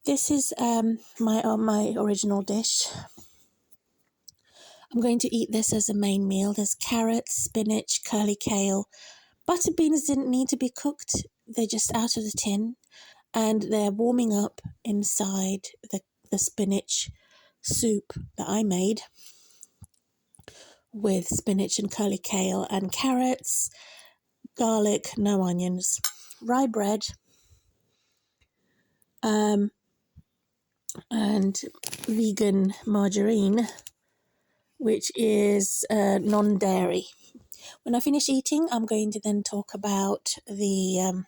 this is my original dish. I'm going to eat this as a main meal. There's carrots, spinach, curly kale. Butter beans didn't need to be cooked. They're just out of the tin. And they're warming up inside the spinach soup that I made with spinach and curly kale and carrots, garlic, no onions, rye bread, and vegan margarine, which is non-dairy. When I finish eating, I'm going to then talk about the...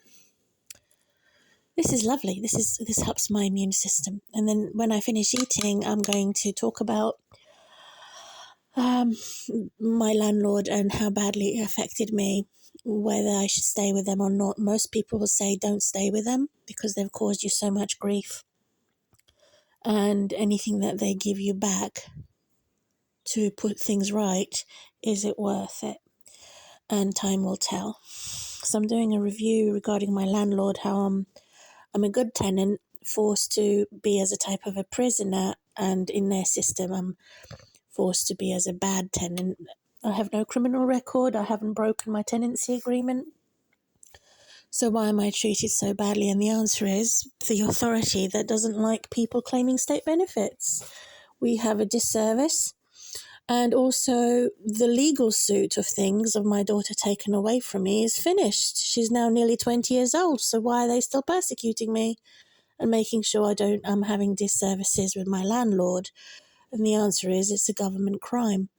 This is lovely. This helps my immune system. And then when I finish eating, I'm going to talk about my landlord and how badly it affected me, whether I should stay with them or not. Most people will say don't stay with them because they've caused you so much grief. And anything that they give you back to put things right, is it worth it? And time will tell. So I'm doing a review regarding my landlord, how I'm a good tenant, forced to be as a type of a prisoner, and in their system I'm forced to be as a bad tenant. I have no criminal record. I haven't broken my tenancy agreement. So why am I treated so badly? And the answer is the authority that doesn't like people claiming state benefits. We have a disservice. And also the legal suit of things of my daughter taken away from me is finished. She's now nearly 20 years old. So why are they still persecuting me and making sure I'm having disservices with my landlord? And the answer is it's a government crime.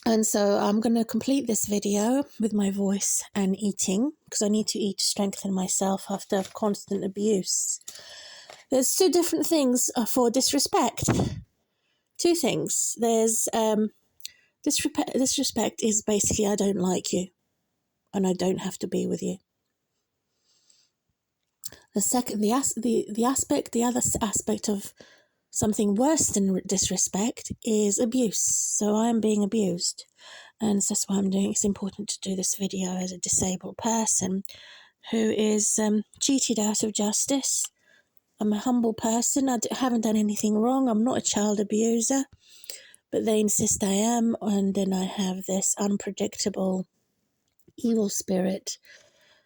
And so I'm going to complete this video with my voice and eating, because I need to eat to strengthen myself after constant abuse. There's two different things for disrespect. Two things. There's disrespect is basically I don't like you and I don't have to be with you. The other aspect of something worse than disrespect is abuse. So I'm being abused. And that's why I'm doing. It's important to do this video as a disabled person who is cheated out of justice. I'm a humble person. I haven't done anything wrong. I'm not a child abuser. But they insist I am. And then I have this unpredictable evil spirit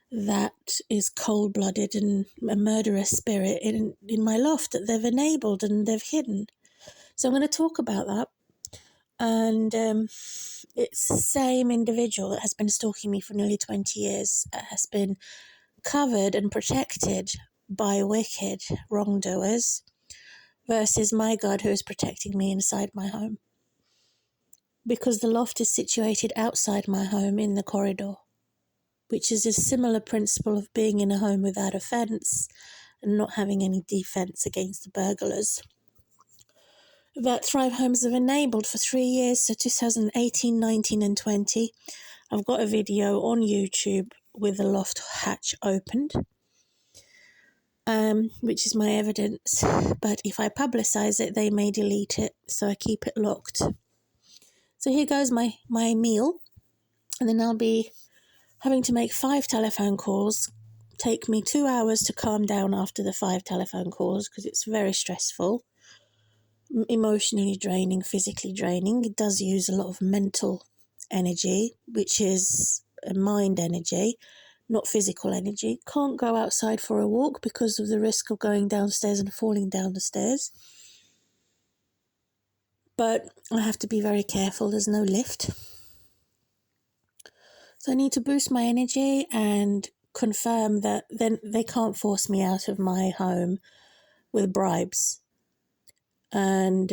that is cold-blooded and a murderous spirit in my loft that they've enabled and they've hidden. So I'm going to talk about that. And it's the same individual that has been stalking me for nearly 20 years, has been covered and protected by wicked wrongdoers, versus my God who is protecting me inside my home. Because the loft is situated outside my home in the corridor, which is a similar principle of being in a home without a fence and not having any defence against the burglars that Thrive Homes have enabled for 3 years, so 2018, 19 and 20. I've got a video on YouTube with the loft hatch opened, which is my evidence, but if I publicise it, they may delete it, so I keep it locked. So here goes my meal, and then I'll be having to make 5 telephone calls. Take me 2 hours to calm down after the 5 telephone calls because it's very stressful, emotionally draining, physically draining. It does use a lot of mental energy, which is mind energy, not physical energy. Can't go outside for a walk because of the risk of going downstairs and falling down the stairs. But I have to be very careful. There's no lift. So I need to boost my energy and confirm that then they can't force me out of my home with bribes. And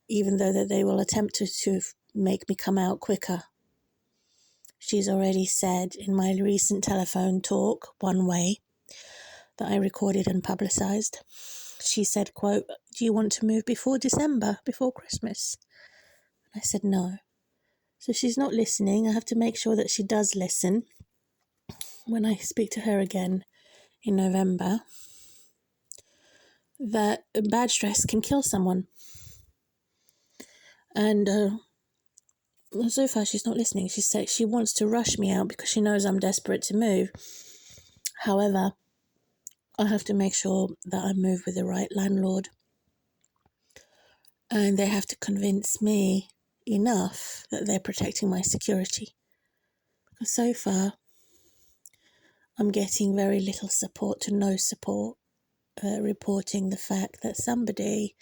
even though that they will attempt to make me come out quicker. She's already said in my recent telephone talk, one way, that I recorded and publicised. She said, quote, "Do you want to move before December, before Christmas?" And I said, no. So she's not listening. I have to make sure that she does listen when I speak to her again in November, that bad stress can kill someone. And so far she's not listening. She said she wants to rush me out because she knows I'm desperate to move. However, I have to make sure that I move with the right landlord, and they have to convince me enough that they're protecting my security. Because so far, I'm getting very little support to no support, reporting the fact that somebody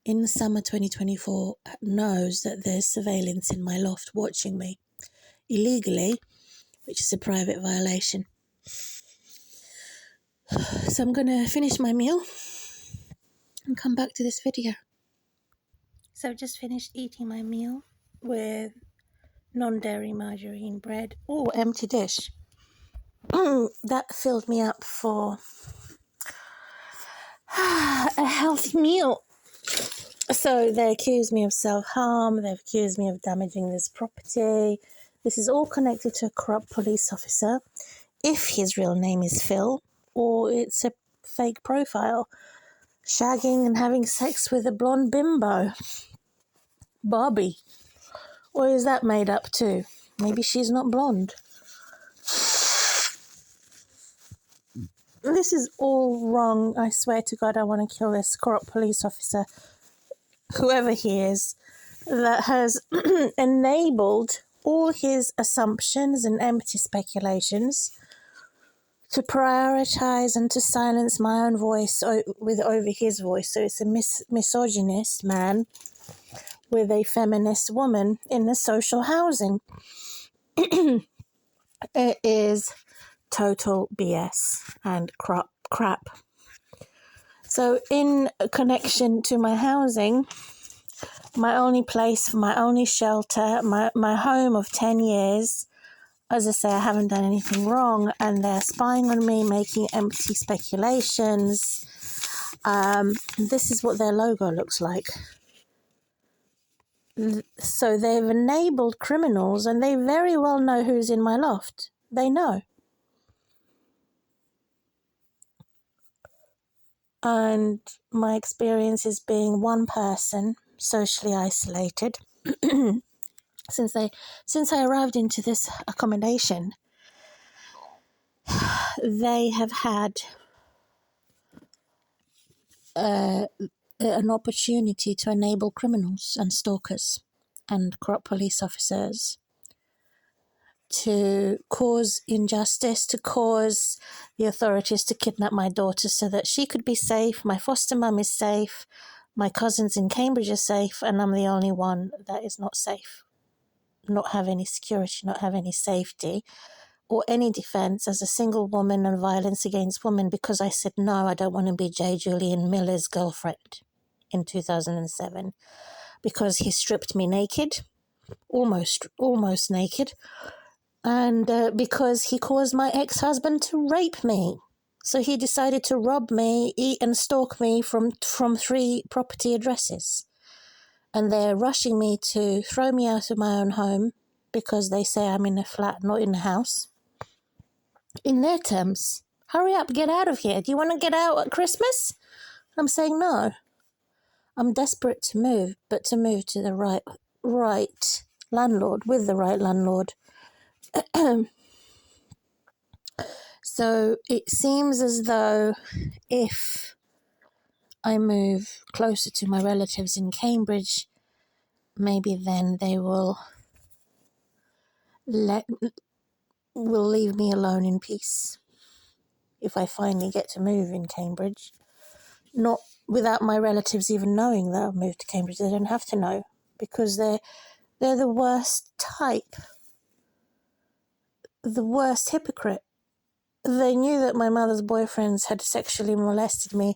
in the summer 2024 knows that there's surveillance in my loft watching me illegally, which is a private violation. So I'm going to finish my meal and come back to this video. So I've just finished eating my meal with non-dairy margarine bread. Oh, empty dish. That filled me up for a healthy meal. So they accuse me of self-harm. They've accused me of damaging this property. This is all connected to a corrupt police officer, if his real name is Phil, or it's a fake profile, shagging and having sex with a blonde bimbo, Barbie. Or is that made up too? Maybe she's not blonde. This is all wrong. I swear to God, I want to kill this corrupt police officer, whoever he is, that has enabled all his assumptions and empty speculations to prioritize and to silence my own voice over his voice. So it's a misogynist man with a feminist woman in the social housing. It is total BS and crap. So in connection to my housing, my only place, my only shelter, my home of 10 years, as I say, I haven't done anything wrong, and they're spying on me, making empty speculations. This is what their logo looks like. So they've enabled criminals, and they very well know who's in my loft. They know. And my experience is being one person, socially isolated. Since I arrived into this accommodation, they have had an opportunity to enable criminals and stalkers and corrupt police officers to cause injustice, to cause the authorities to kidnap my daughter so that she could be safe. My foster mum is safe. My cousins in Cambridge are safe, and I'm the only one that is not safe, not have any security, not have any safety or any defense as a single woman and violence against women, because I said, no, I don't want to be J. Julian Miller's girlfriend in 2007, because he stripped me naked, almost naked, and because he caused my ex-husband to rape me. So he decided to rob me, eat and stalk me from 3 property addresses. And they're rushing me to throw me out of my own home because they say I'm in a flat, not in a house. In their terms, hurry up, get out of here. Do you want to get out at Christmas? I'm saying no. I'm desperate to move, but to move to the right landlord, with the right landlord. So it seems as though if I move closer to my relatives in Cambridge, maybe then they will leave me alone in peace. If I finally get to move in Cambridge, not without my relatives even knowing that I've moved to Cambridge. They don't have to know, because they're the worst type, the worst hypocrite. They knew that my mother's boyfriends had sexually molested me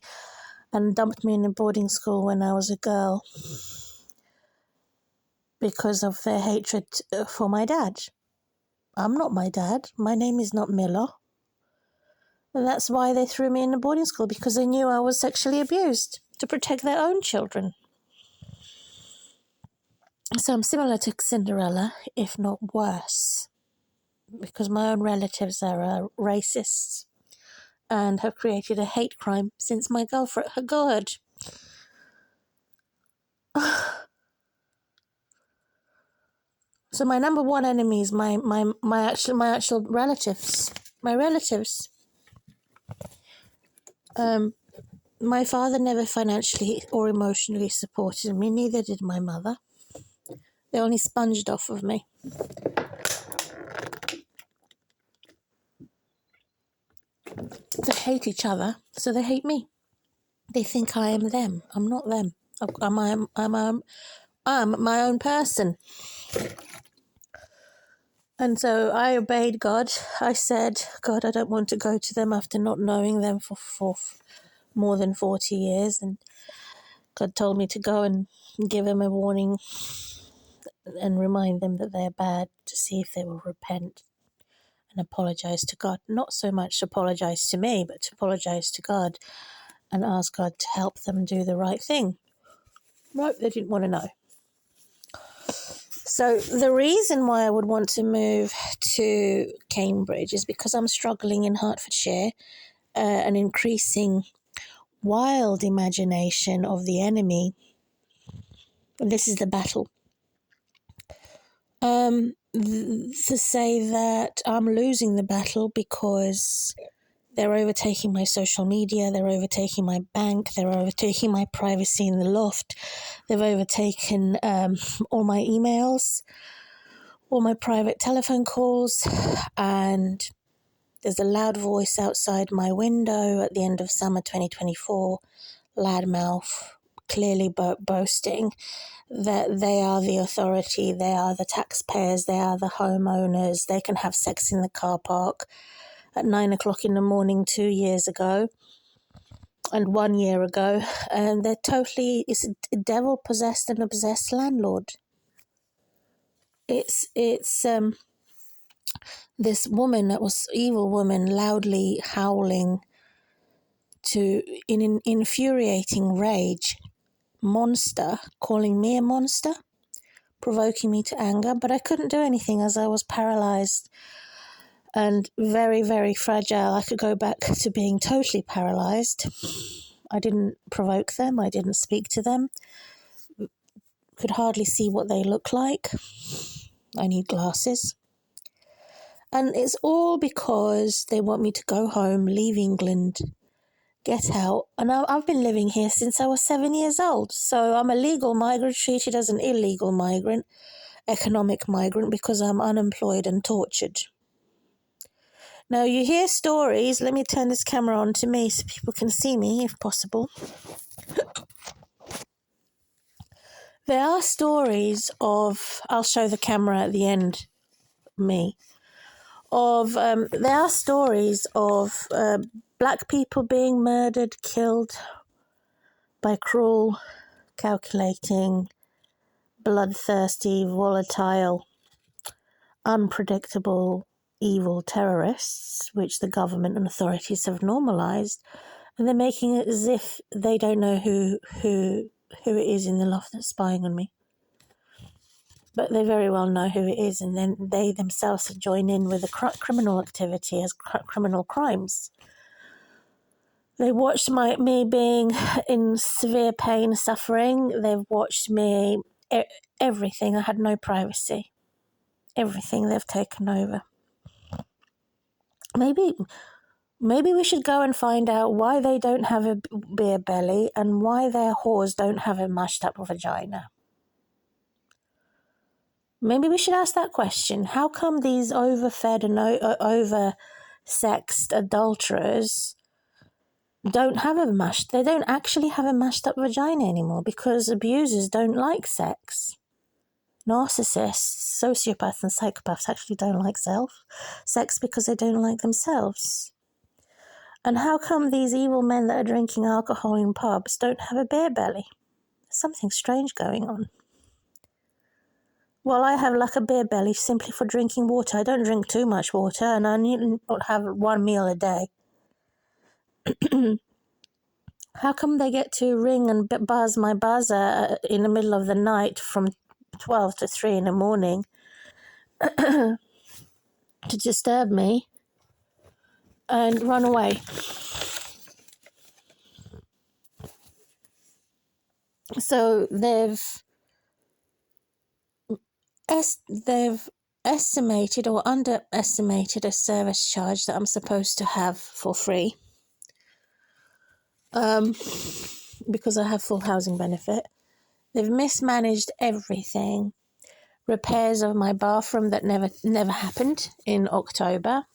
and dumped me in a boarding school when I was a girl because of their hatred for my dad. I'm not my dad. My name is not Miller. And that's why they threw me in a boarding school, because they knew I was sexually abused, to protect their own children. So I'm similar to Cinderella, if not worse, because my own relatives are racists and have created a hate crime since my girlfriend, her God. So my number one enemy is my actual relatives. My relatives. My father never financially or emotionally supported me, neither did my mother. They only sponged off of me. They hate each other, so they hate me. They think I am them. I'm not them. I'm my own person. And so I obeyed God. I said, God, I don't want to go to them after not knowing them for more than 40 years. And God told me to go and give them a warning and remind them that they're bad, to see if they will repent and apologize to God. Not so much apologize to me, but to apologize to God and ask God to help them do the right thing. Right, they didn't want to know. So the reason why I would want to move to Cambridge is because I'm struggling in Hertfordshire, an increasing wild imagination of the enemy. And this is the battle. To say that I'm losing the battle because they're overtaking my social media, they're overtaking my bank, they're overtaking my privacy in the loft, they've overtaken all my emails, all my private telephone calls, and there's a loud voice outside my window at the end of summer 2024, loudmouth, clearly boasting that they are the authority, they are the taxpayers, they are the homeowners, they can have sex in the car park at 9 o'clock in the morning 2 years ago and 1 year ago, and they're totally, it's a devil-possessed and obsessed landlord. It's this woman, that was evil woman, loudly howling in an infuriating rage, monster, calling me a monster, provoking me to anger, but I couldn't do anything as I was paralyzed and very, very fragile. I could go back to being totally paralyzed. I didn't provoke them. I didn't speak to them. Could hardly see what they look like. I need glasses. And it's all because they want me to go home, leave England, get out. And I've been living here since I was 7 years old. So I'm a legal migrant, treated as an illegal migrant, economic migrant, because I'm unemployed and tortured. Now, you hear stories. Let me turn this camera on to me so people can see me, if possible. There are stories of, I'll show the camera at the end, there are stories of black people being murdered, killed by cruel, calculating, bloodthirsty, volatile, unpredictable, evil terrorists, which the government and authorities have normalized, and they're making it as if they don't know who it is in the loft that's spying on me. But they very well know who it is, and then they themselves join in with the criminal activity as criminal crimes. They watched me being in severe pain, suffering. They've watched me, everything. I had no privacy. Everything they've taken over. Maybe we should go and find out why they don't have a beer belly and why their whores don't have a mashed up vagina. Maybe we should ask that question. How come these overfed and over-sexed adulterers they don't actually have a mashed up vagina anymore, because abusers don't like sex. Narcissists, sociopaths and psychopaths actually don't like sex because they don't like themselves. And how come these evil men that are drinking alcohol in pubs don't have a beer belly? There's something strange going on. Well, I have like a beer belly simply for drinking water. I don't drink too much water, and I need not have one meal a day. How come they get to ring and buzz my buzzer in the middle of the night from 12 to 3 in the morning to disturb me and run away? So they've estimated or underestimated a service charge that I'm supposed to have for free. because I have full housing benefit. They've mismanaged everything. Repairs of my bathroom that never happened in October.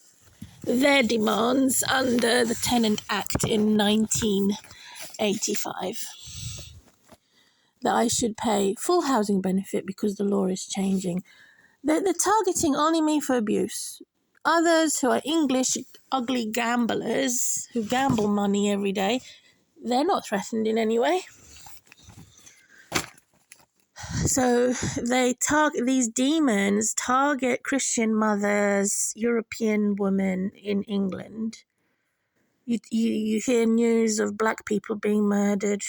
Their demands under the Tenant Act in 1985 that I should pay full housing benefit because the law is changing. They're targeting only me for abuse. Others who are English ugly gamblers who gamble money every day, they're not threatened in any way. So these demons target Christian mothers, European women in England. You hear news of black people being murdered,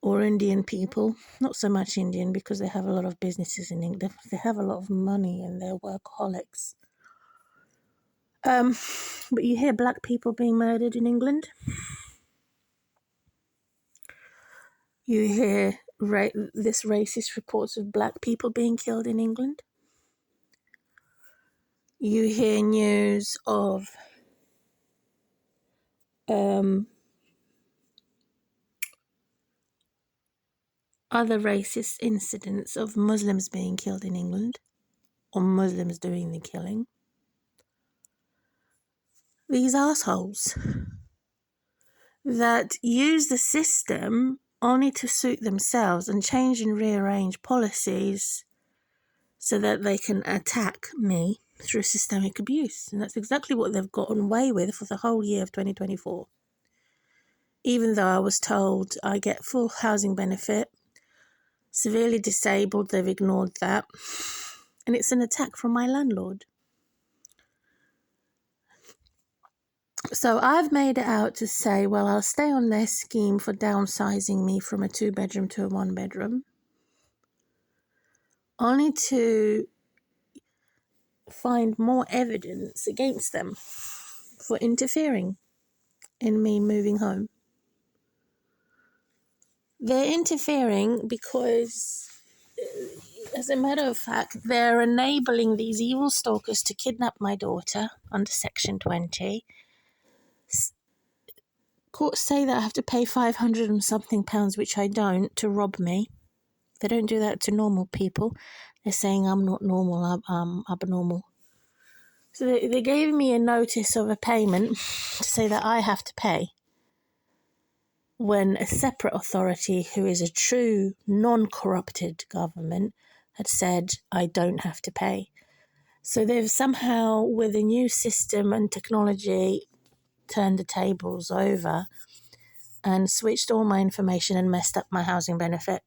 or Indian people. Not so much Indian because they have a lot of businesses in England. They have a lot of money and they're workaholics. But you hear black people being murdered in England. You hear this racist reports of black people being killed in England. You hear news of other racist incidents of Muslims being killed in England, or Muslims doing the killing. These assholes that use the system only to suit themselves and change and rearrange policies so that they can attack me through systemic abuse. And that's exactly what they've gotten away with for the whole year of 2024. Even though I was told I get full housing benefit, severely disabled, they've ignored that. And it's an attack from my landlord. So I've made it out to say, well, I'll stay on their scheme for downsizing me from a 2-bedroom to a 1-bedroom, only to find more evidence against them for interfering in me moving home. They're interfering because, as a matter of fact, they're enabling these evil stalkers to kidnap my daughter under Section 20. Courts say that I have to pay 500 and something pounds, which I don't, to rob me. They don't do that to normal people. They're saying I'm not normal, I'm abnormal. So they gave me a notice of a payment to say that I have to pay, when a separate authority, who is a true non-corrupted government, had said I don't have to pay. So they've somehow, with a new system and technology, turned the tables over and switched all my information and messed up my housing benefit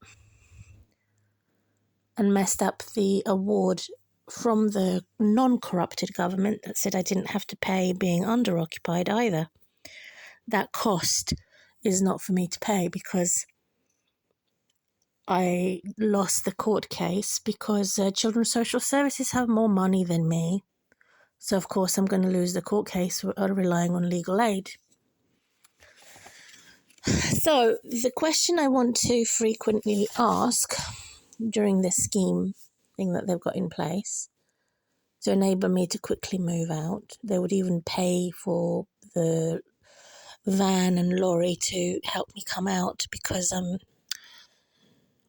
and messed up the award from the non-corrupted government that said I didn't have to pay being under-occupied either. That cost is not for me to pay because I lost the court case because Children's Social Services have more money than me. So, of course, I'm going to lose the court case relying on legal aid. So, the question I want to frequently ask during this scheme thing that they've got in place to enable me to quickly move out, they would even pay for the van and lorry to help me come out because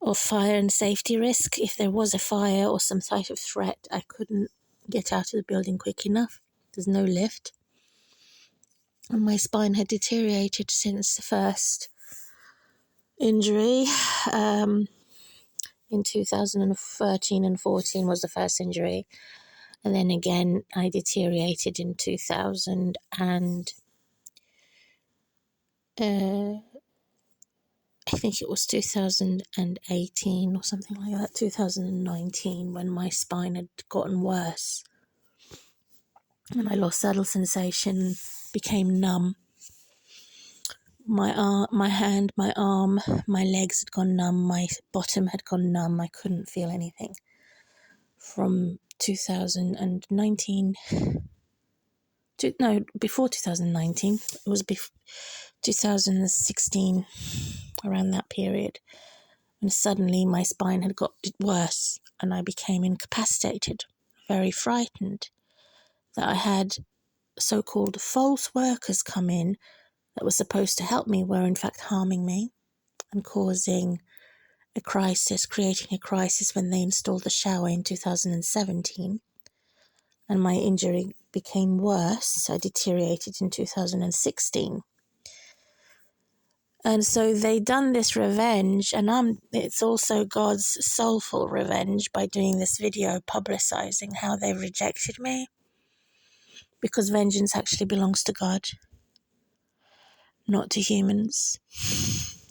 of fire and safety risk. If there was a fire or some type of threat, I couldn't get out of the building quick enough. There's no lift. And my spine had deteriorated since the first injury. In 2013 and 14 was the first injury. And then again, I deteriorated in 2000 and I think it was 2018 or something like that, 2019, when my spine had gotten worse. And I lost saddle sensation, became numb. My hand, my arm, my legs had gone numb, my bottom had gone numb. I couldn't feel anything. From 2019, before 2019, it was 2016, around that period. And suddenly my spine had got worse and I became incapacitated, very frightened that I had so-called false workers come in that were supposed to help me were in fact harming me and causing a crisis, creating a crisis when they installed the shower in 2017. And my injury became worse. I deteriorated in 2016. And so they done this revenge, and it's also God's soulful revenge by doing this video publicizing how they rejected me, because vengeance actually belongs to God, not to humans.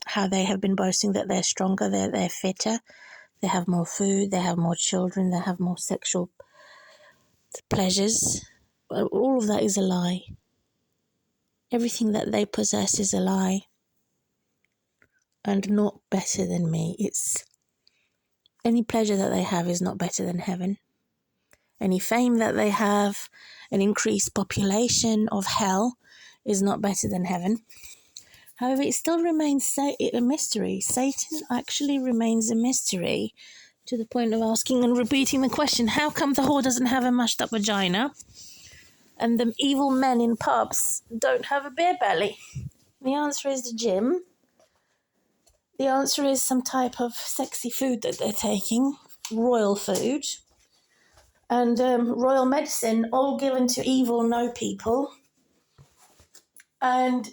How they have been boasting that they're stronger, they're fitter, they have more food, they have more children, they have more sexual pleasures. All of that is a lie. Everything that they possess is a lie. And not better than me. Any pleasure that they have is not better than heaven. Any fame that they have, an increased population of hell, is not better than heaven. However, it still remains a mystery. Satan actually remains a mystery, to the point of asking and repeating the question, how come the whore doesn't have a mashed up vagina and the evil men in pubs don't have a beer belly? The answer is the gym. The answer is some type of sexy food that they're taking, royal food, and royal medicine, all given to evil no people. And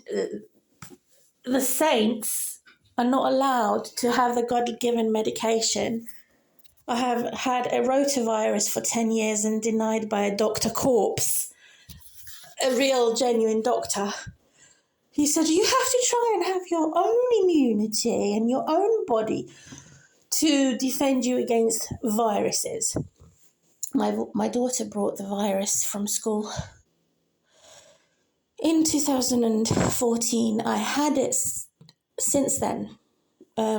the saints are not allowed to have the God-given medication. I have had a rotavirus for 10 years and denied by a Dr. Corpse, a real, genuine doctor. He said, you have to try and have your own immunity and your own body to defend you against viruses. My daughter brought the virus from school. In 2014, I had it since then, a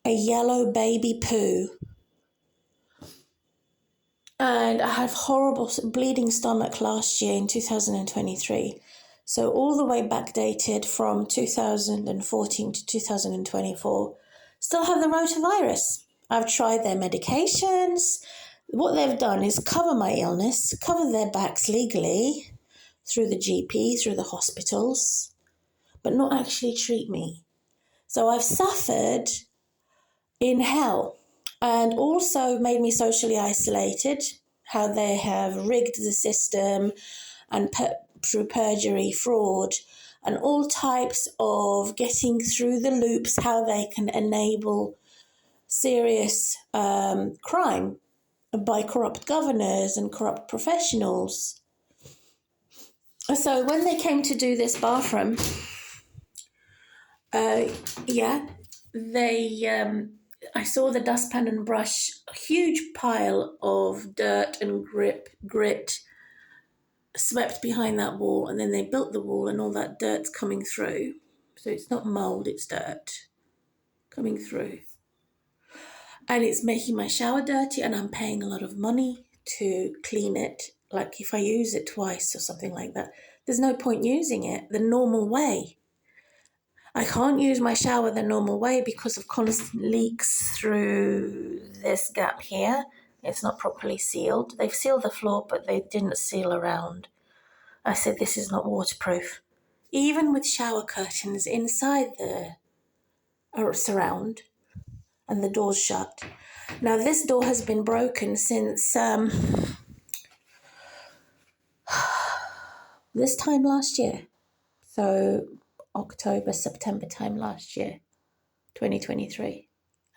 yellow baby poo. And I had horrible bleeding stomach last year in 2023. So all the way backdated from 2014 to 2024, still have the rotavirus. I've tried their medications. What they've done is cover my illness, cover their backs legally through the GP, through the hospitals, but not actually treat me. So I've suffered in hell, and also made me socially isolated, how they have rigged the system and through perjury, fraud, and all types of getting through the loops, how they can enable serious crime by corrupt governors and corrupt professionals. So when they came to do this bathroom, I saw the dustpan and brush, a huge pile of dirt and grit swept behind that wall, and then they built the wall and all that dirt's coming through. So it's not mold, it's dirt coming through. And it's making my shower dirty, and I'm paying a lot of money to clean it. Like if I use it twice or something like that, there's no point using it the normal way. I can't use my shower the normal way because of constant leaks through this gap here. It's not properly sealed. They've sealed the floor, but they didn't seal around. I said, this is not waterproof. Even with shower curtains inside the surround and the door's shut. Now, this door has been broken since this time last year. So October, September time last year, 2023.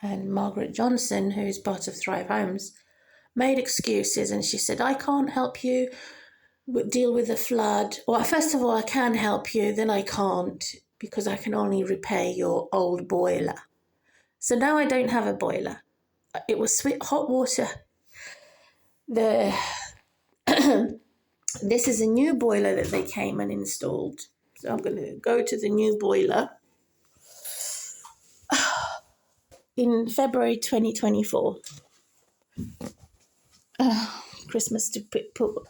And Margaret Johnson, who's part of Thrive Homes, made excuses, and she said, I can't help you deal with the flood. Well, first of all, I can help you, then I can't, because I can only repair your old boiler. So now I don't have a boiler. It was hot water. This is a new boiler that they came and installed. So I'm going to go to the new boiler. In February 2024. Christmas to put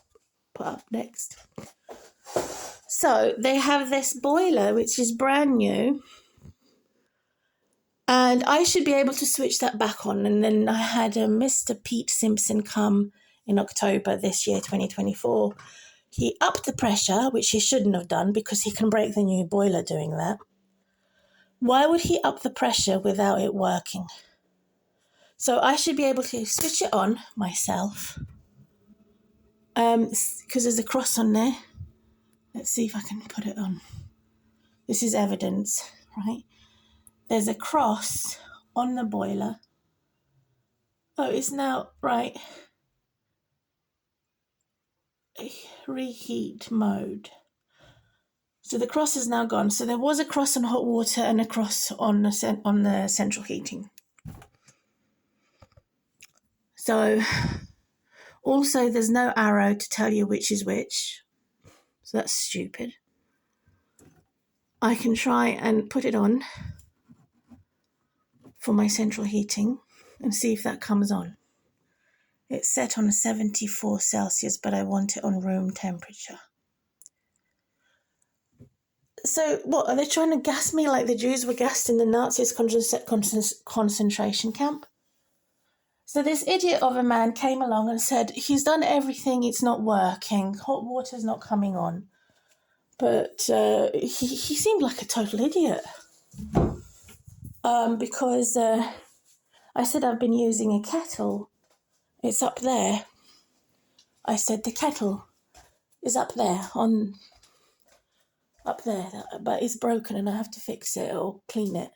up next. So they have this boiler, which is brand new. And I should be able to switch that back on. And then I had a Mr. Pete Simpson come in October this year, 2024. He upped the pressure, which he shouldn't have done because he can break the new boiler doing that. Why would he up the pressure without it working? So I should be able to switch it on myself. Because there's a cross on there. Let's see if I can put it on. This is evidence, right? There's a cross on the boiler. Oh, it's now, right. Reheat mode. So the cross is now gone. So there was a cross on hot water and a cross on the central heating. So also there's no arrow to tell you which is which. So that's stupid. I can try and put it on for my central heating and see if that comes on. It's set on 74 Celsius, but I want it on room temperature. So what, are they trying to gas me like the Jews were gassed in the Nazis' concentration camp? So this idiot of a man came along and said, he's done everything, it's not working, hot water's not coming on. But he seemed like a total idiot. Because I said I've been using a kettle. It's up there. I said the kettle is up there, but it's broken and I have to fix it or clean it.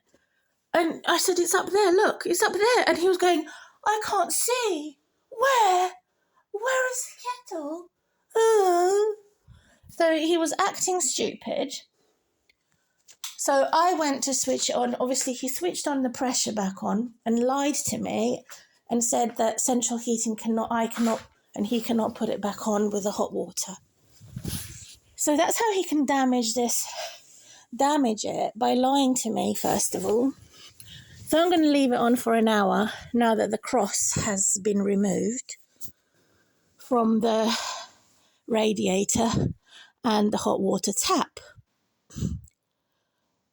And I said, it's up there, look, it's up there. And he was going, I can't see. Where is the kettle? Oh. So he was acting stupid. So I went to switch it on. Obviously, he switched on the pressure back on and lied to me and said that central heating and he cannot put it back on with the hot water. So that's how he can damage it by lying to me, first of all. So I'm going to leave it on for an hour now that the cross has been removed from the radiator and the hot water tap.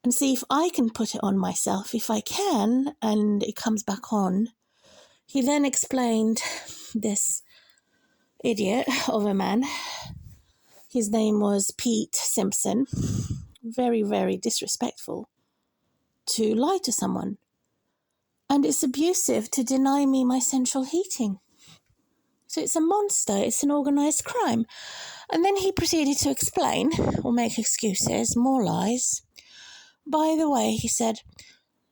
And see if I can put it on myself. If I can, and it comes back on. He then explained, this idiot of a man, his name was Pete Simpson, very, very disrespectful to lie to someone. And it's abusive to deny me my central heating. So it's a monster, it's an organised crime. And then he proceeded to explain, or make excuses, more lies. By the way, he said,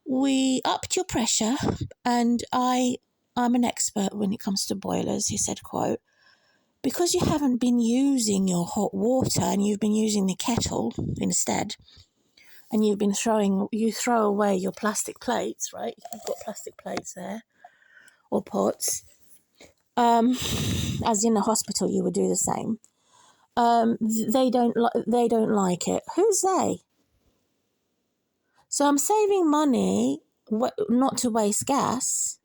we upped your pressure and I'm an expert when it comes to boilers, he said, quote, because you haven't been using your hot water and you've been using the kettle instead, and you throw away your plastic plates, right? You've got plastic plates there, or pots. As in the hospital, you would do the same. They don't like it. Who's they? So I'm saving money, not to waste gas,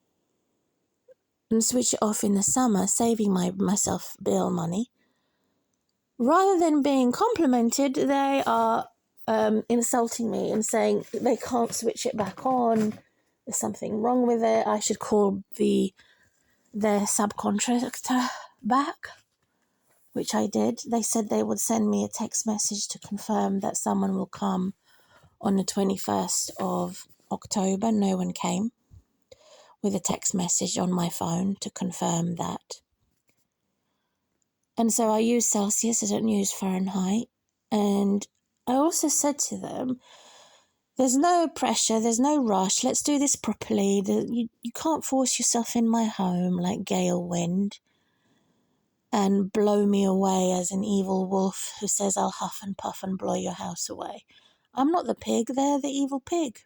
and switch it off in the summer, saving myself bill money. Rather than being complimented, they are insulting me and saying they can't switch it back on. There's something wrong with it. I should call their subcontractor back, which I did. They said they would send me a text message to confirm that someone will come on the 21st of October. No one came, with a text message on my phone to confirm that. And so I use Celsius, I don't use Fahrenheit. And I also said to them, there's no pressure, there's no rush, let's do this properly. You can't force yourself in my home like gale wind and blow me away as an evil wolf who says I'll huff and puff and blow your house away. I'm not the pig, they're the evil pig.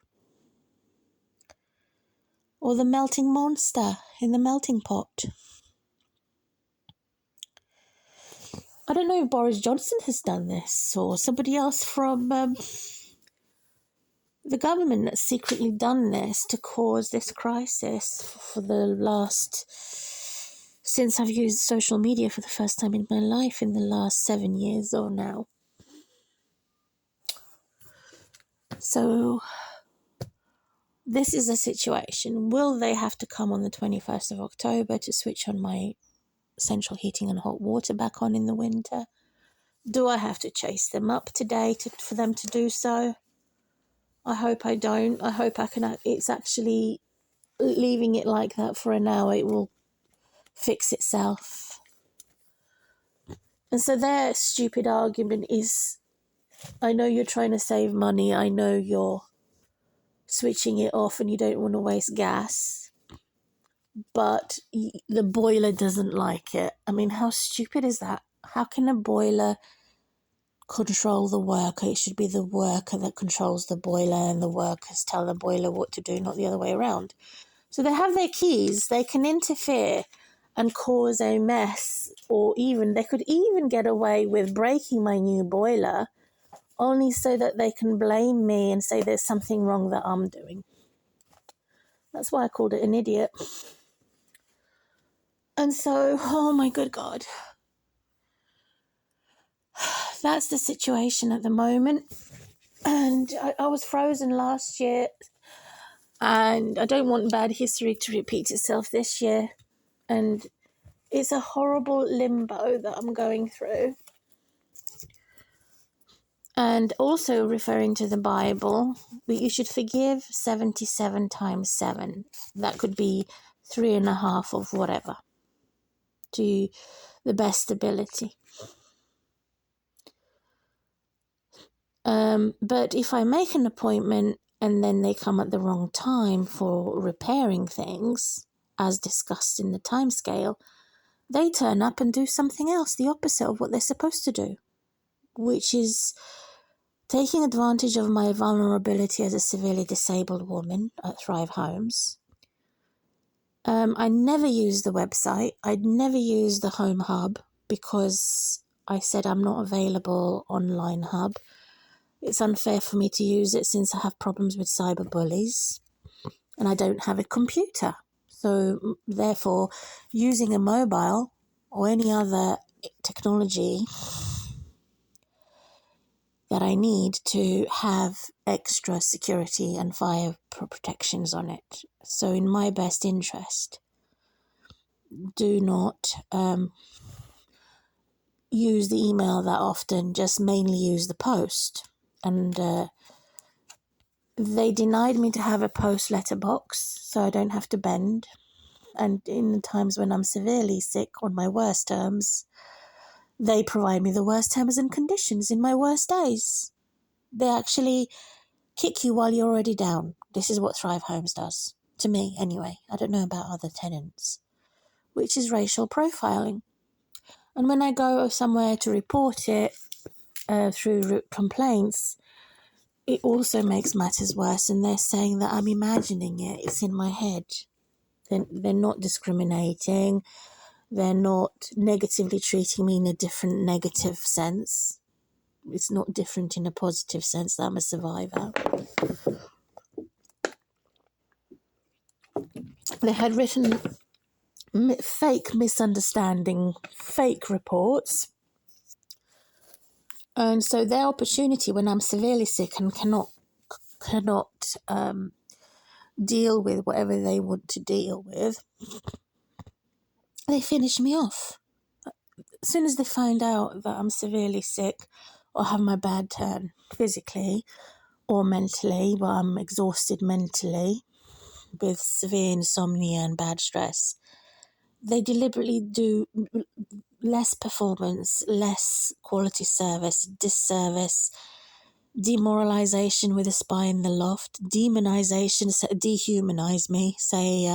Or the melting monster in the melting pot. I don't know if Boris Johnson has done this or somebody else from the government that's secretly done this to cause this crisis for the last, since I've used social media for the first time in my life in the last 7 years or now. So this is a situation. Will they have to come on the 21st of October to switch on my central heating and hot water back on in the winter? Do I have to chase them up today for them to do so? I hope I don't. I hope it's actually leaving it like that for an hour. It will fix itself. And so their stupid argument is, I know you're trying to save money. I know you're switching it off and you don't want to waste gas, but the boiler doesn't like it. I mean, how stupid is that? How can a boiler control the worker? It should be the worker that controls the boiler and the workers tell the boiler what to do, not the other way around. So they have their keys. They can interfere and cause a mess, or they could even get away with breaking my new boiler only so that they can blame me and say there's something wrong that I'm doing. That's why I called it an idiot. And so, oh my good God. That's the situation at the moment. And I was frozen last year. And I don't want bad history to repeat itself this year. And it's a horrible limbo that I'm going through. And also referring to the Bible, you should forgive 77 times 7. That could be 3.5 of whatever, to the best ability. But if I make an appointment and then they come at the wrong time for repairing things, as discussed in the timescale, they turn up and do something else, the opposite of what they're supposed to do, which is taking advantage of my vulnerability as a severely disabled woman at Thrive Homes. I never used the website. I'd never used the Home Hub because I said I'm not available online hub. It's unfair for me to use it since I have problems with cyber bullies and I don't have a computer. So therefore, using a mobile or any other technology that I need to have extra security and fire protections on it. So in my best interest, do not use the email that often, just mainly use the post. And they denied me to have a post letterbox, so I don't have to bend. And in the times when I'm severely sick on my worst terms, they provide me the worst terms and conditions in my worst days. They actually kick you while you're already down. This is what Thrive Homes does. To me, anyway. I don't know about other tenants. Which is racial profiling. And when I go somewhere to report it through complaints, it also makes matters worse. And they're saying that I'm imagining it. It's in my head. They're not discriminating. They're not negatively treating me in a different negative sense. It's not different in a positive sense that I'm a survivor. They had written fake misunderstanding, fake reports. And so their opportunity when I'm severely sick and cannot deal with whatever they want to deal with, they finish me off. As soon as they find out that I'm severely sick or have my bad turn physically or mentally, but I'm exhausted mentally with severe insomnia and bad stress, they deliberately do less performance, less quality service, disservice, demoralization with a spy in the loft, demonization, dehumanize me, say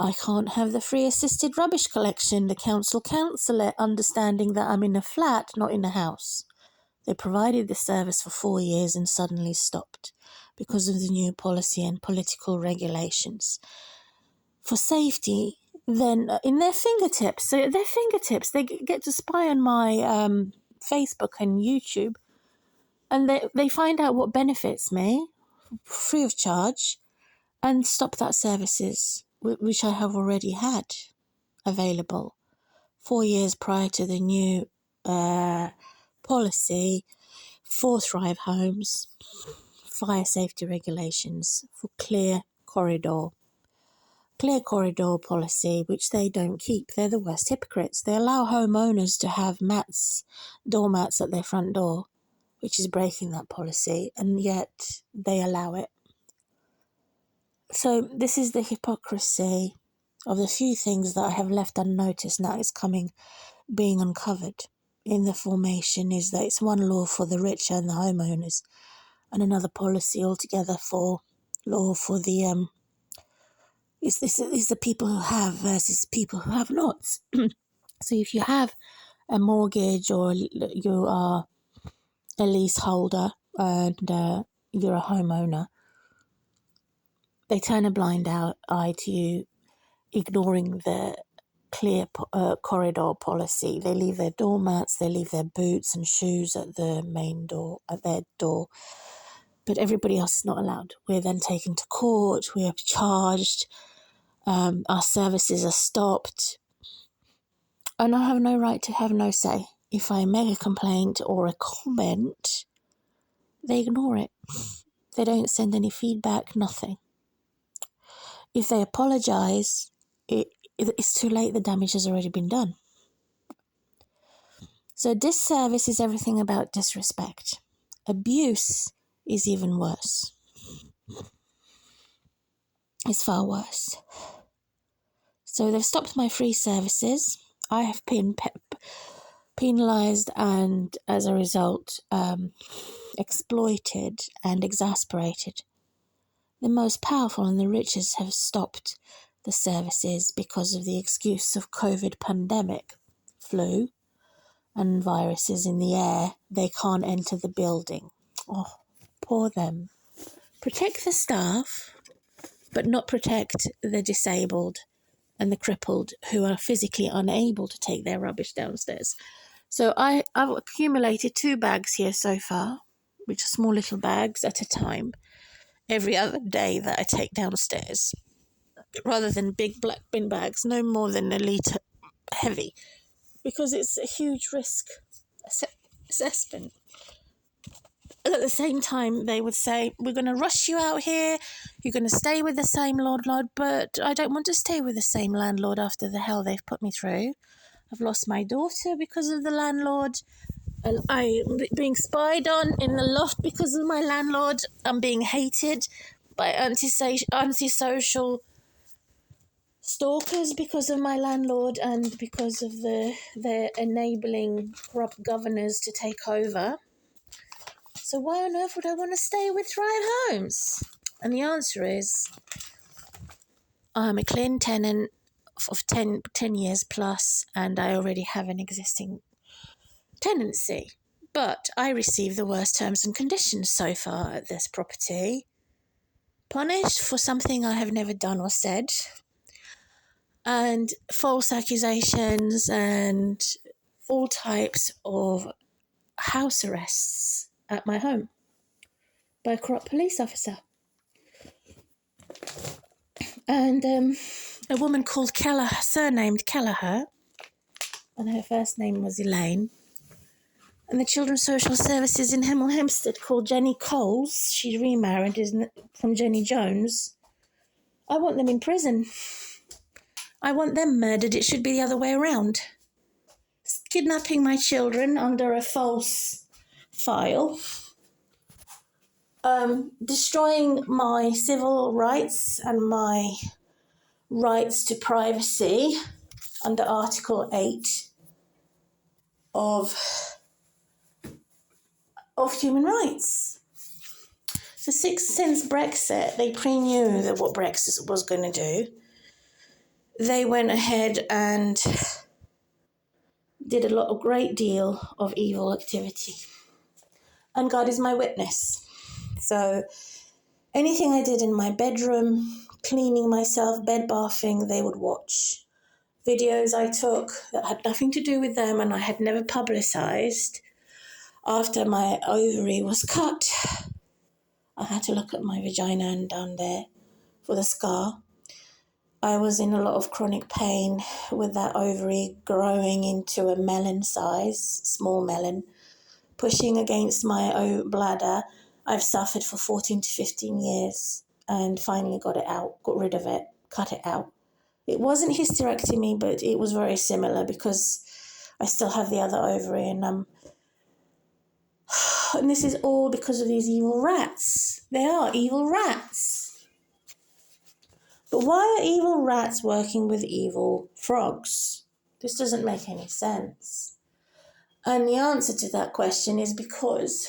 I can't have the free assisted rubbish collection, the council cancel it, understanding that I'm in a flat, not in a house. They provided the service for 4 years and suddenly stopped because of the new policy and political regulations. For safety, then in their fingertips. So at their fingertips, they get to spy on my Facebook and YouTube, and they find out what benefits me, free of charge, and stop that services, which I have already had available 4 years prior to the new policy for Thrive Homes, fire safety regulations, for clear corridor, clear corridor policy, which they don't keep. They're the worst hypocrites. They allow homeowners to have doormats at their front door, which is breaking that policy, and yet they allow it. So this is the hypocrisy of the few things that I have left unnoticed. Now it's being uncovered in the formation, is that it's one law for the rich and the homeowners, and another policy altogether for law for the is the people who have versus people who have not. So if you have a mortgage or you are a leaseholder and you're a homeowner, they turn a blind eye to you, ignoring the clear corridor policy. They leave their doormats, they leave their boots and shoes at the main door, at their door. But everybody else is not allowed. We're then taken to court, we are charged, our services are stopped, and I have no right to have no say. If I make a complaint or a comment, they ignore it. They don't send any feedback, nothing. If they apologise, it's too late, the damage has already been done. So disservice is everything about disrespect. Abuse is even worse. It's far worse. So they've stopped my free services. I have been penalised and, as a result, exploited and exasperated. The most powerful and the richest have stopped the services because of the excuse of COVID pandemic, flu, and viruses in the air. They can't enter the building. Oh, poor them. Protect the staff, but not protect the disabled and the crippled who are physically unable to take their rubbish downstairs. So I've accumulated 2 bags here so far, which are small little bags at a time, every other day that I take downstairs, rather than big black bin bags, no more than a litre heavy, because it's a huge risk assessment. At the same time, they would say, we're going to rush you out here, you're going to stay with the same landlord, but I don't want to stay with the same landlord after the hell they've put me through. I've lost my daughter because of the landlord, and I'm being spied on in the loft because of my landlord. I'm being hated by antisocial stalkers because of my landlord and because of their enabling corrupt governors to take over. So why on earth would I want to stay with Thrive Homes? And the answer is, I'm a clean tenant of 10 years plus, and I already have an existing tenancy. But I received the worst terms and conditions so far at this property. Punished for something I have never done or said. And false accusations and all types of house arrests at my home by a corrupt police officer. And a woman called surnamed Kelleher, and her first name was Elaine. And the Children's Social Services in Hemel Hempstead called Jenny Coles. She remarried from Jenny Jones. I want them in prison. I want them murdered. It should be the other way around. Kidnapping my children under a false file. Destroying my civil rights and my rights to privacy under Article 8 of human rights. So since Brexit, they pre-knew that what Brexit was going to do. They went ahead and did a great deal of evil activity. And God is my witness. So anything I did in my bedroom, cleaning myself, bed bathing, they would watch. Videos I took that had nothing to do with them and I had never publicised. After my ovary was cut, I had to look at my vagina and down there for the scar. I was in a lot of chronic pain with that ovary growing into a melon size, small melon, pushing against my bladder. I've suffered for 14 to 15 years and finally got it out, got rid of it, cut it out. It wasn't hysterectomy, but it was very similar because I still have the other ovary, and this is all because of these evil rats. They are evil rats. But why are evil rats working with evil frogs? This doesn't make any sense. And the answer to that question is because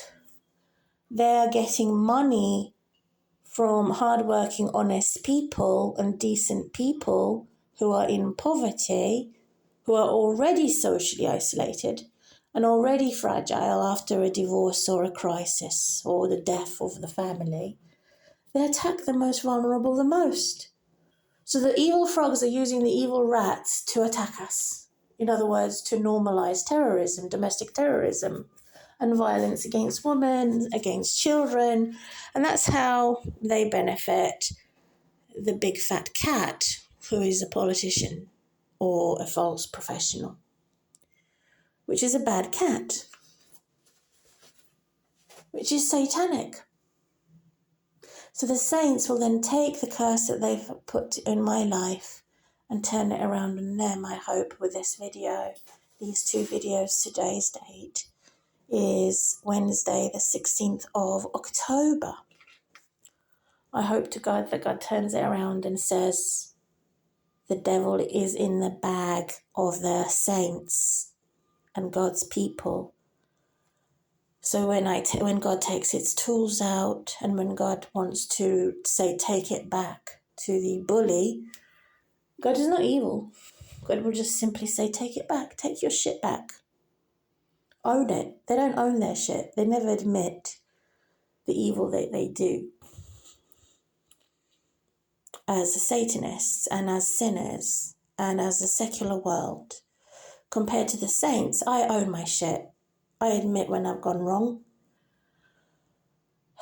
they're getting money from hardworking, honest people and decent people who are in poverty, who are already socially isolated and already fragile after a divorce or a crisis or the death of the family. They attack the most vulnerable the most. So the evil frogs are using the evil rats to attack us. In other words, to normalize terrorism, domestic terrorism, and violence against women, against children. And that's how they benefit the big fat cat who is a politician or a false professional, which is a bad cat, which is satanic. So the saints will then take the curse that they've put in my life and turn it around on them, I hope, with this video. These two videos, today's date is Wednesday, the 16th of October. I hope to God that God turns it around and says the devil is in the bag of the saints and God's people. So when God takes its tools out and when God wants to say take it back to the bully, God is not evil. God will just simply say take it back, take your shit back. Own it. They don't own their shit. They never admit the evil that they do. As Satanists and as sinners and as a secular world, compared to the saints, I own my shit. I admit when I've gone wrong.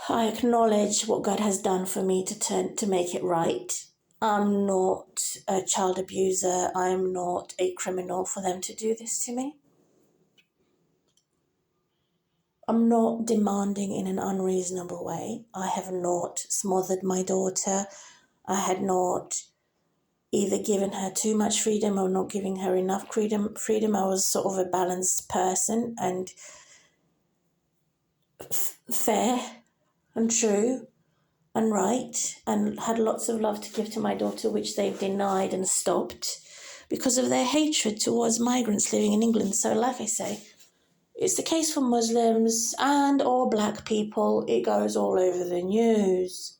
I acknowledge what God has done for me to make it right. I'm not a child abuser. I'm not a criminal for them to do this to me. I'm not demanding in an unreasonable way. I have not smothered my daughter. I had not either given her too much freedom or not giving her enough freedom. I was sort of a balanced person and fair and true and right, and had lots of love to give to my daughter, which they've denied and stopped because of their hatred towards migrants living in England. So like I say, it's the case for Muslims and or black people. It goes all over the news.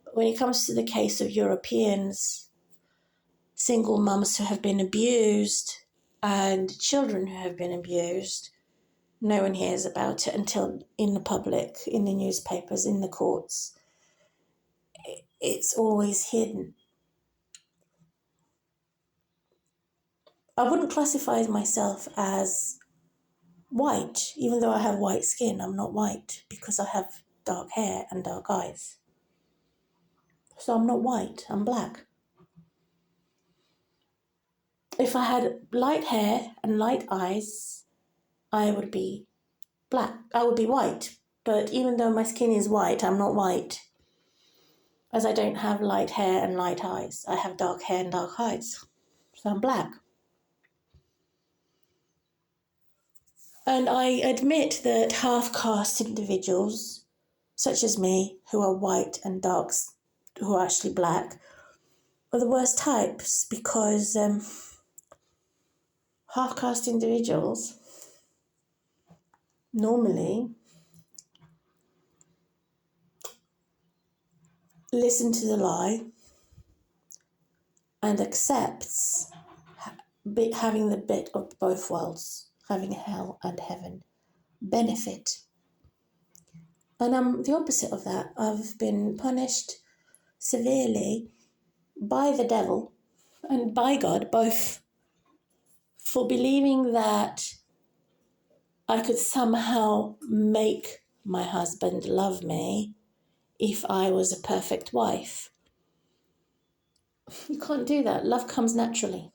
But when it comes to the case of Europeans, single mums who have been abused and children who have been abused, no one hears about it until in the public, in the newspapers, in the courts. It's always hidden. I wouldn't classify myself as white, even though I have white skin. I'm not white because I have dark hair and dark eyes. So I'm not white, I'm black. If I had light hair and light eyes, I would be black. I would be white. But even though my skin is white, I'm not white. As I don't have light hair and light eyes. I have dark hair and dark eyes. So I'm black. And I admit that half-caste individuals, such as me, who are white and darks, who are actually black, are the worst types because half-caste individuals normally listen to the lie and accepts having the bit of both worlds, having hell and heaven, benefit. And I'm the opposite of that. I've been punished severely by the devil and by God, both, for believing that I could somehow make my husband love me if I was a perfect wife. You can't do that. Love comes naturally.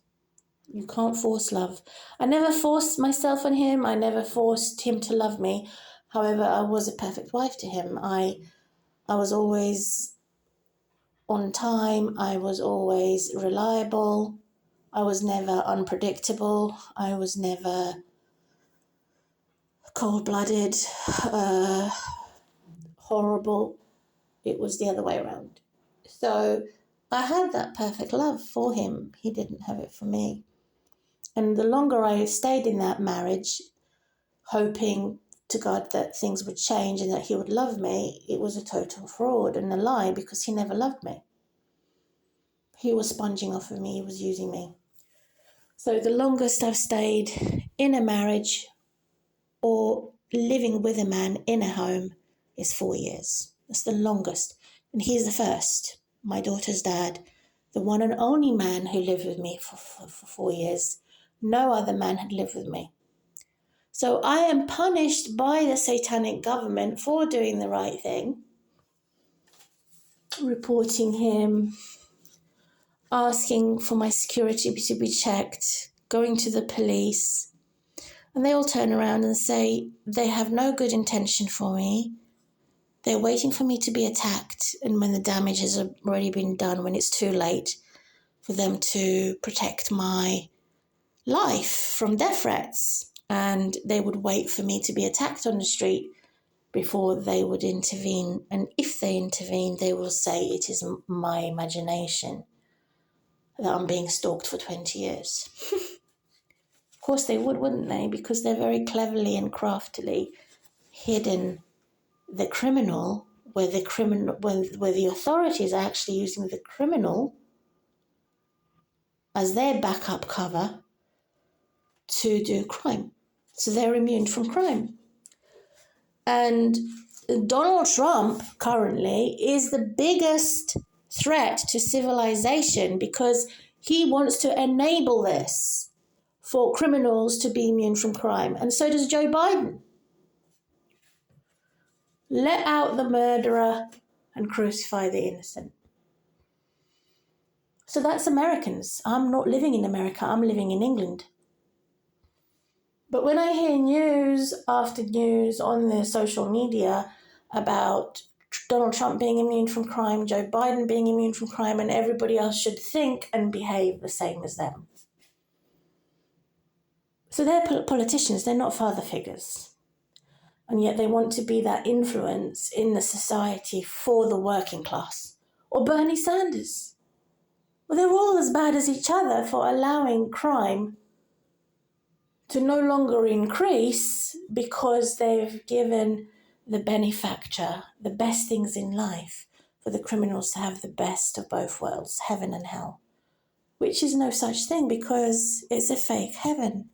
You can't force love. I never forced myself on him. I never forced him to love me. However, I was a perfect wife to him. I was always on time. I was always reliable. I was never unpredictable. I was never cold-blooded, horrible. It was the other way around. So I had that perfect love for him. He didn't have it for me. And the longer I stayed in that marriage, hoping to God that things would change and that he would love me, it was a total fraud and a lie, because he never loved me. He was sponging off of me. He was using me. So the longest I've stayed in a marriage or living with a man in a home is 4 years. That's the longest. And he's the first, my daughter's dad, the one and only man who lived with me for 4 years. No other man had lived with me. So I am punished by the satanic government for doing the right thing, reporting him, asking for my security to be checked, going to the police. And they all turn around and say they have no good intention for me. They're waiting for me to be attacked, and when the damage has already been done, when it's too late for them to protect my life from death threats. And they would wait for me to be attacked on the street before they would intervene. And if they intervene, they will say it is my imagination that I'm being stalked for 20 years. Of course they would, wouldn't they? Because they're very cleverly and craftily hidden the criminal, where the authorities are actually using the criminal as their backup cover to do crime. So they're immune from crime. And Donald Trump currently is the biggest threat to civilization, because he wants to enable this for criminals to be immune from crime. And so does Joe Biden. Let out the murderer and crucify the innocent. So that's Americans. I'm not living in America. I'm living in England. But when I hear news after news on the social media about Donald Trump being immune from crime, Joe Biden being immune from crime, and everybody else should think and behave the same as them. So they're politicians. They're not father figures. And yet they want to be that influence in the society for the working class. Or Bernie Sanders. Well, they're all as bad as each other for allowing crime to no longer increase, because they've given the benefactor the best things in life for the criminals to have the best of both worlds, heaven and hell, which is no such thing, because it's a fake heaven.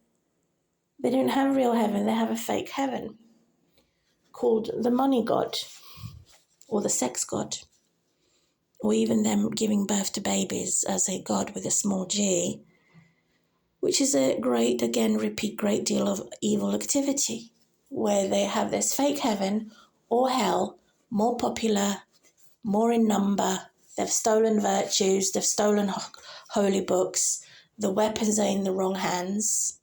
They don't have real heaven. They have a fake heaven called the money god or the sex god, or even them giving birth to babies as a god with a small g, which is a great deal of evil activity, where they have this fake heaven or hell, more popular, more in number. They've stolen virtues, they've stolen holy books, the weapons are in the wrong hands.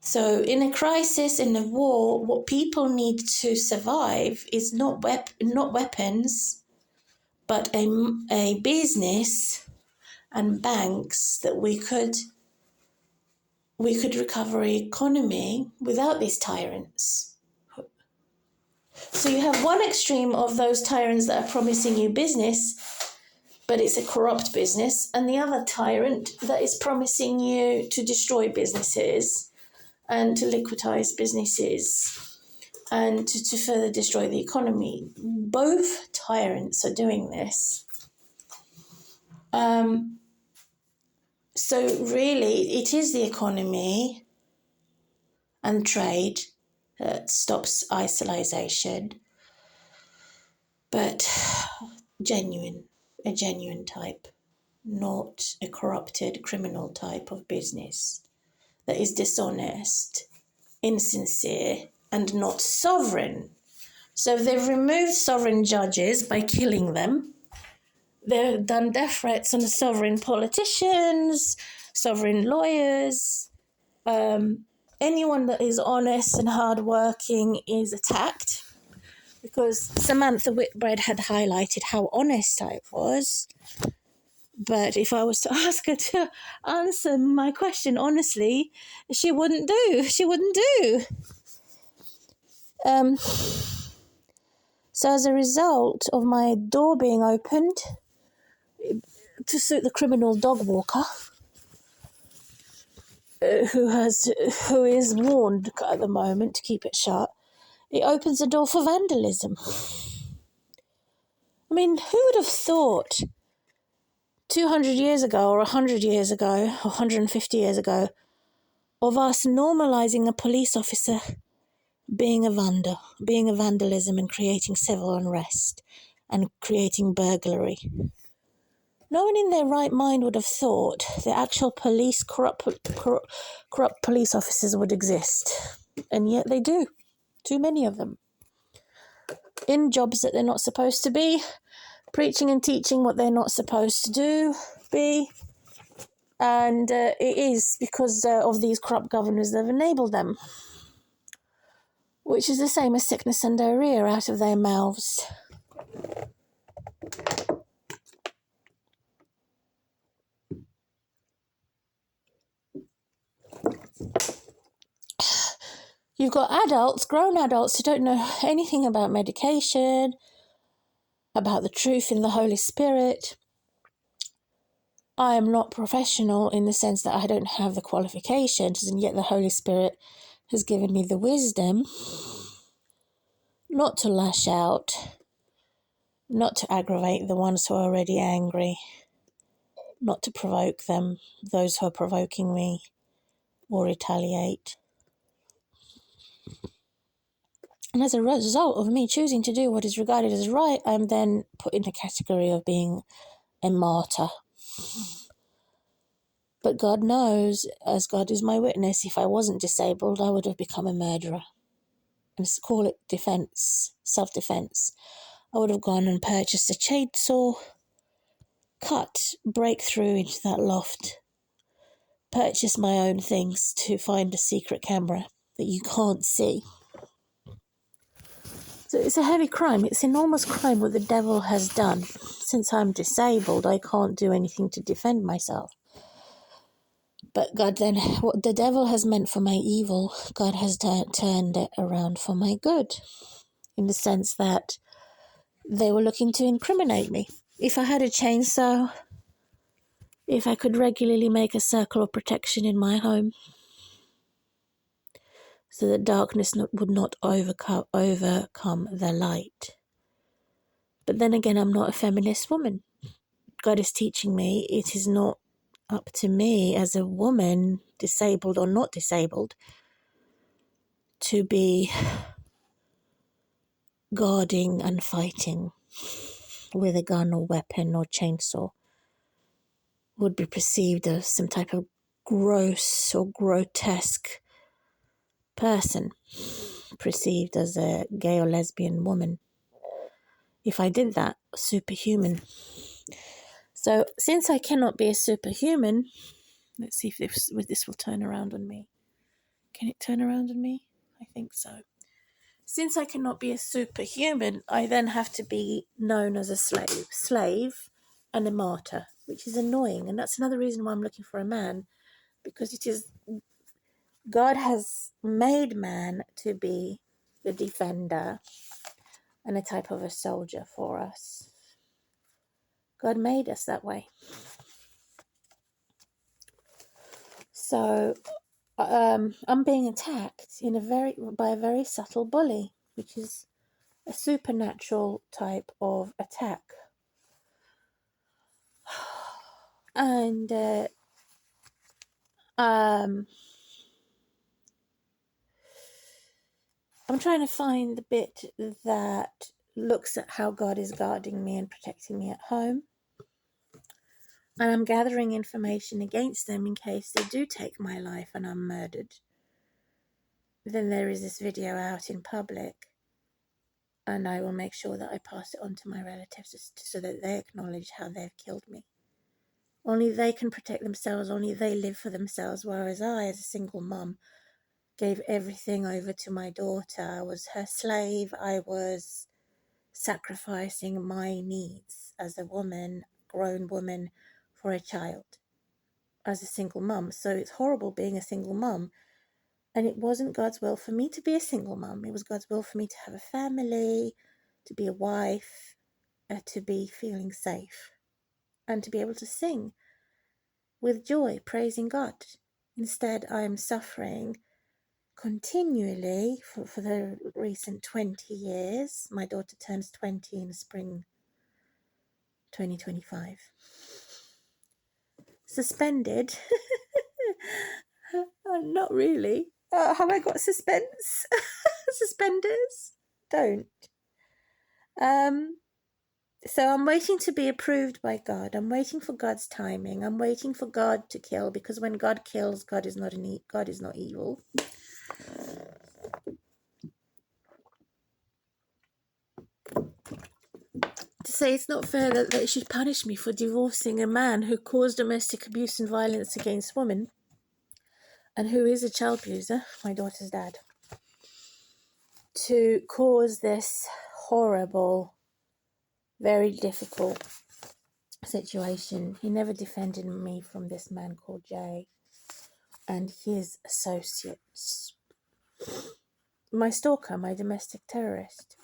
So in a crisis, in a war, what people need to survive is not weapons, but a business and banks that we could recover an economy without these tyrants. So you have one extreme of those tyrants that are promising you business, but it's a corrupt business, and the other tyrant that is promising you to destroy businesses and to liquidize businesses and to further destroy the economy. Both tyrants are doing this. So really, it is the economy and trade that stops isolation, but a genuine type, not a corrupted criminal type of business that is dishonest, insincere, and not sovereign. So they've removed sovereign judges by killing them. They've done death threats on sovereign politicians, sovereign lawyers. Anyone that is honest and hardworking is attacked. because Samantha Whitbread had highlighted how honest I was. But if I was to ask her to answer my question honestly, she wouldn't do. She wouldn't do. So as a result of my door being opened to suit the criminal dog walker, who is warned at the moment to keep it shut, it opens the door for vandalism. I mean, who would have thought 200 years ago or 100 years ago or 150 years ago of us normalising a police officer being a vandalism and creating civil unrest and creating burglary? No one in their right mind would have thought the actual corrupt police officers would exist. And yet they do. Too many of them. In jobs that they're not supposed to be, preaching and teaching what they're not supposed to be. And it is because of these corrupt governors that have enabled them. Which is the same as sickness and diarrhea out of their mouths. You've got adults, grown adults, who don't know anything about medication, about the truth in the Holy Spirit. I am not professional in the sense that I don't have the qualifications, and yet the Holy Spirit has given me the wisdom not to lash out, not to aggravate the ones who are already angry, not to provoke them, those who are provoking me, or retaliate. And as a result of me choosing to do what is regarded as right, I'm then put in the category of being a martyr. But God knows, as God is my witness, if I wasn't disabled, I would have become a murderer. And call it defense, self-defense. I would have gone and purchased a chainsaw, break through into that loft, purchase my own things to find a secret camera that you can't see. So it's a heavy crime. It's enormous crime what the devil has done. Since I'm disabled, I can't do anything to defend myself. But God then, what the devil has meant for my evil, God has turned it around for my good. In the sense that they were looking to incriminate me. If I had a chainsaw, if I could regularly make a circle of protection in my home, so that darkness would not overcome the light. But then again, I'm not a feminist woman. God is teaching me it is not up to me as a woman, disabled or not disabled, to be guarding and fighting with a gun or weapon or chainsaw. Would be perceived as some type of gross or grotesque person, perceived as a gay or lesbian woman. If I did that, superhuman. So since I cannot be a superhuman, let's see if this will turn around on me. Can it turn around on me? I think so. Since I cannot be a superhuman, I then have to be known as a slave and a martyr, which is annoying. And that's another reason why I'm looking for a man, because it is God has made man to be the defender and a type of a soldier for us. God made us that way. So I'm being attacked by a very subtle bully, which is a supernatural type of attack. And I'm trying to find the bit that looks at how God is guarding me and protecting me at home. And I'm gathering information against them in case they do take my life and I'm murdered. Then there is this video out in public, and I will make sure that I pass it on to my relatives so that they acknowledge how they've killed me. Only they can protect themselves, only they live for themselves, whereas I, as a single mum, gave everything over to my daughter. I was her slave, I was sacrificing my needs as a woman, grown woman, for a child, as a single mum. So it's horrible being a single mum. And it wasn't God's will for me to be a single mum. It was God's will for me to have a family, to be a wife, to be feeling safe, and to be able to sing with joy, praising God. Instead, I am suffering continually for the recent 20 years. My daughter turns 20 in spring 2025. Suspended. Not really. Have I got suspense? Suspenders? Don't. So I'm waiting to be approved by God. I'm waiting for God's timing. I'm waiting for God to kill, because when God kills, God is not evil. To say it's not fair that they should punish me for divorcing a man who caused domestic abuse and violence against women, and who is a child abuser, my daughter's dad, to cause this horrible, very difficult situation. He never defended me from this man called Jay and his associates. My stalker, my domestic terrorist.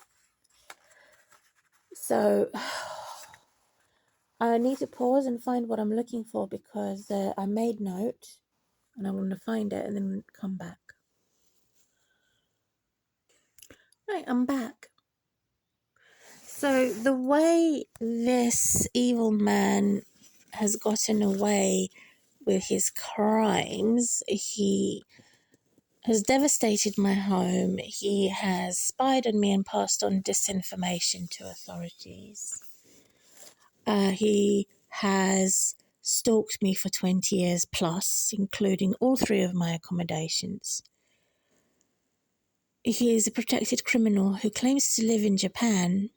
So I need to pause and find what I'm looking for, because I made note and I'm going to find it and then come back. Right, I'm back. So the way this evil man has gotten away with his crimes, he has devastated my home. He has spied on me and passed on disinformation to authorities. He has stalked me for 20 years plus, including all 3 of my accommodations. He is a protected criminal who claims to live in Japan,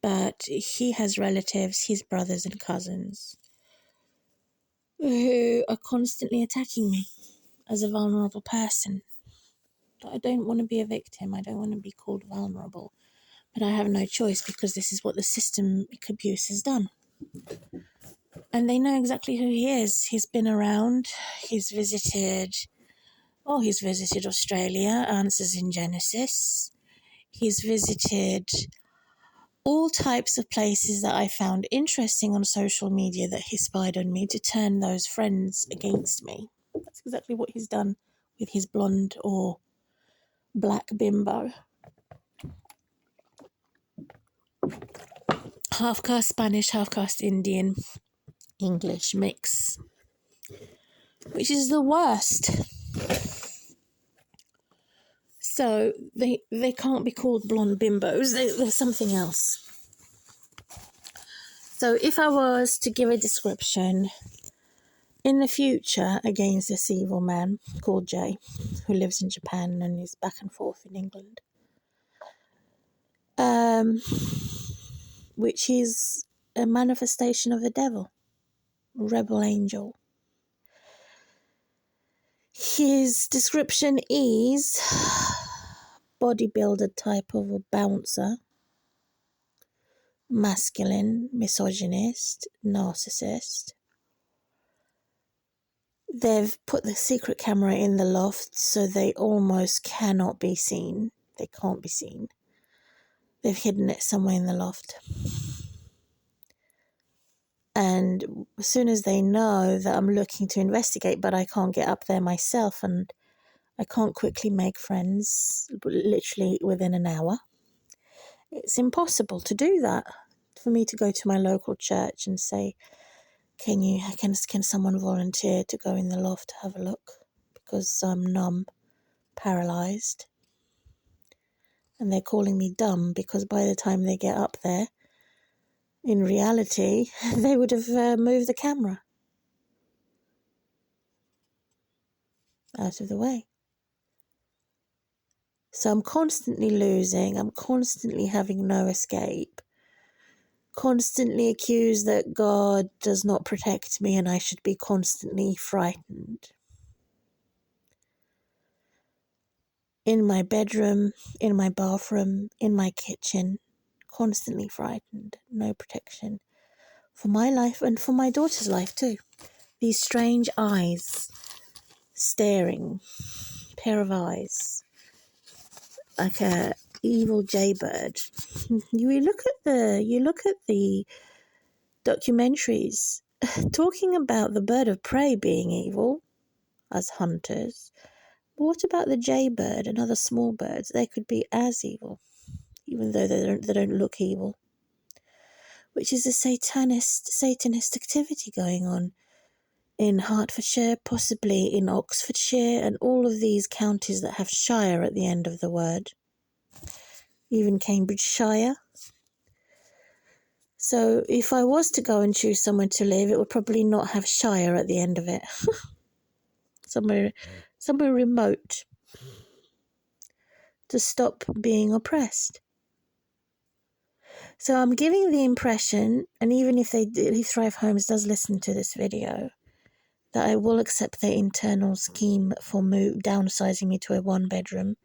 but he has relatives, his brothers and cousins, who are constantly attacking me as a vulnerable person. I don't want to be a victim. I don't want to be called vulnerable. But I have no choice, because this is what the systemic abuse has done. And they know exactly who he is. He's been around. He's visited Australia, Answers in Genesis. He's visited all types of places that I found interesting on social media that he spied on me to turn those friends against me. That's exactly what he's done with his blonde or black bimbo. Half-caste Spanish, half-caste Indian, English mix, which is the worst. So they can't be called blonde bimbos. They're something else. So if I was to give a description in the future against this evil man called Jay, who lives in Japan and is back and forth in England, which is a manifestation of the devil, rebel angel. His description is bodybuilder type of a bouncer, masculine, misogynist, narcissist. They've put the secret camera in the loft so they almost cannot be seen. They can't be seen. They've hidden it somewhere in the loft. And as soon as they know that I'm looking to investigate, but I can't get up there myself and I can't quickly make friends, literally within an hour, it's impossible to do that. For me to go to my local church and say, can someone volunteer to go in the loft to have a look? Because I'm numb, paralysed. And they're calling me dumb because by the time they get up there, in reality, they would have moved the camera out of the way. So I'm constantly losing. I'm constantly having no escape. Constantly accused that God does not protect me and I should be constantly frightened. In my bedroom, in my bathroom, in my kitchen, constantly frightened, no protection for my life and for my daughter's life too. These strange eyes, staring, pair of eyes, like a evil jaybird. You look at the documentaries talking about the bird of prey being evil as hunters. What about the jaybird and other small birds? They could be as evil, even though they don't look evil. Which is a satanist activity going on in Hertfordshire, possibly in Oxfordshire, and all of these counties that have shire at the end of the word. Even Cambridgeshire. So if I was to go and choose somewhere to live, it would probably not have shire at the end of it. somewhere remote, to stop being oppressed. So I'm giving the impression, and even if Thrive Homes does listen to this video, that I will accept their internal scheme for downsizing me to a 1-bedroom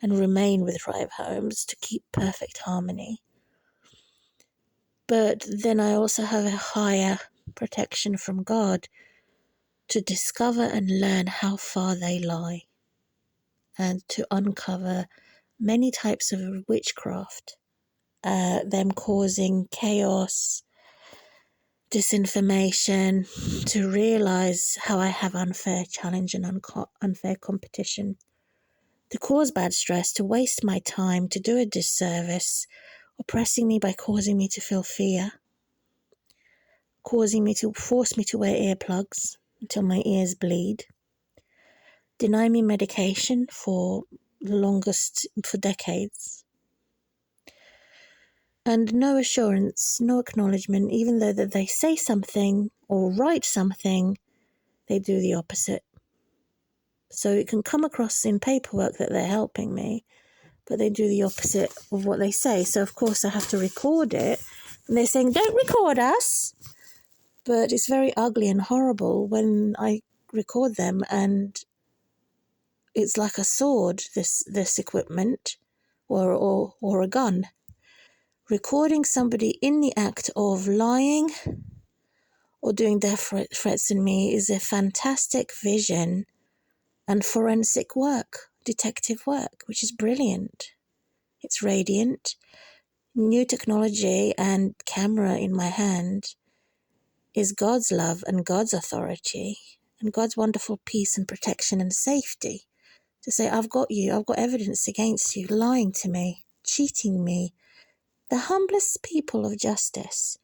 and remain with Thrive Homes to keep perfect harmony. But then I also have a higher protection from God to discover and learn how far they lie, and to uncover many types of witchcraft, them causing chaos, disinformation, to realize how I have unfair challenge and unfair competition, to cause bad stress, to waste my time, to do a disservice, oppressing me by causing me to feel fear, force me to wear earplugs until my ears bleed, deny me medication for decades, and no assurance, no acknowledgement, even though that they say something or write something, they do the opposite. So it can come across in paperwork that they're helping me, but they do the opposite of what they say. So of course I have to record it, and they're saying, don't record us. But it's very ugly and horrible when I record them, and it's like a sword, this equipment, or a gun. Recording somebody in the act of lying or doing death threats in me is a fantastic vision and forensic work, detective work, which is brilliant. It's radiant. New technology and camera in my hand is God's love and God's authority and God's wonderful peace and protection and safety to say, I've got you, I've got evidence against you, lying to me, cheating me. The humblest people of justice,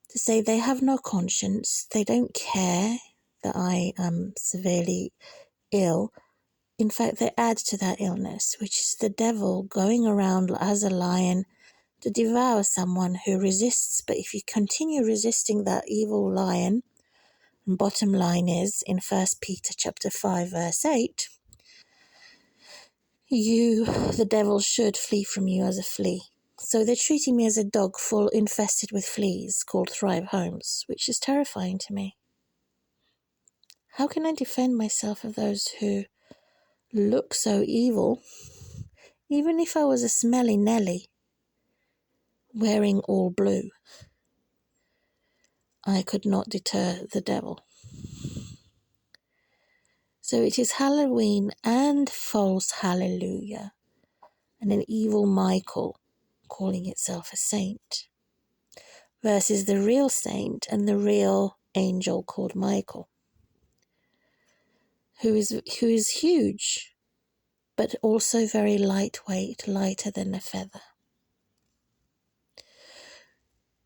to say they have no conscience, they don't care that I am severely ill. In fact, they add to that illness, which is the devil going around as a lion to devour someone who resists. But if you continue resisting that evil lion, and bottom line is in 1 Peter chapter 5 verse 8, the devil should flee from you as a flea. So they're treating me as a dog full infested with fleas called Thrive Homes, which is terrifying to me. How can I defend myself of those who look so evil? Even if I was a smelly Nelly wearing all blue, I could not deter the devil. So it is Halloween and false hallelujah, and an evil Michael calling itself a saint, versus the real saint and the real angel called Michael, who is huge, but also very lightweight, lighter than a feather,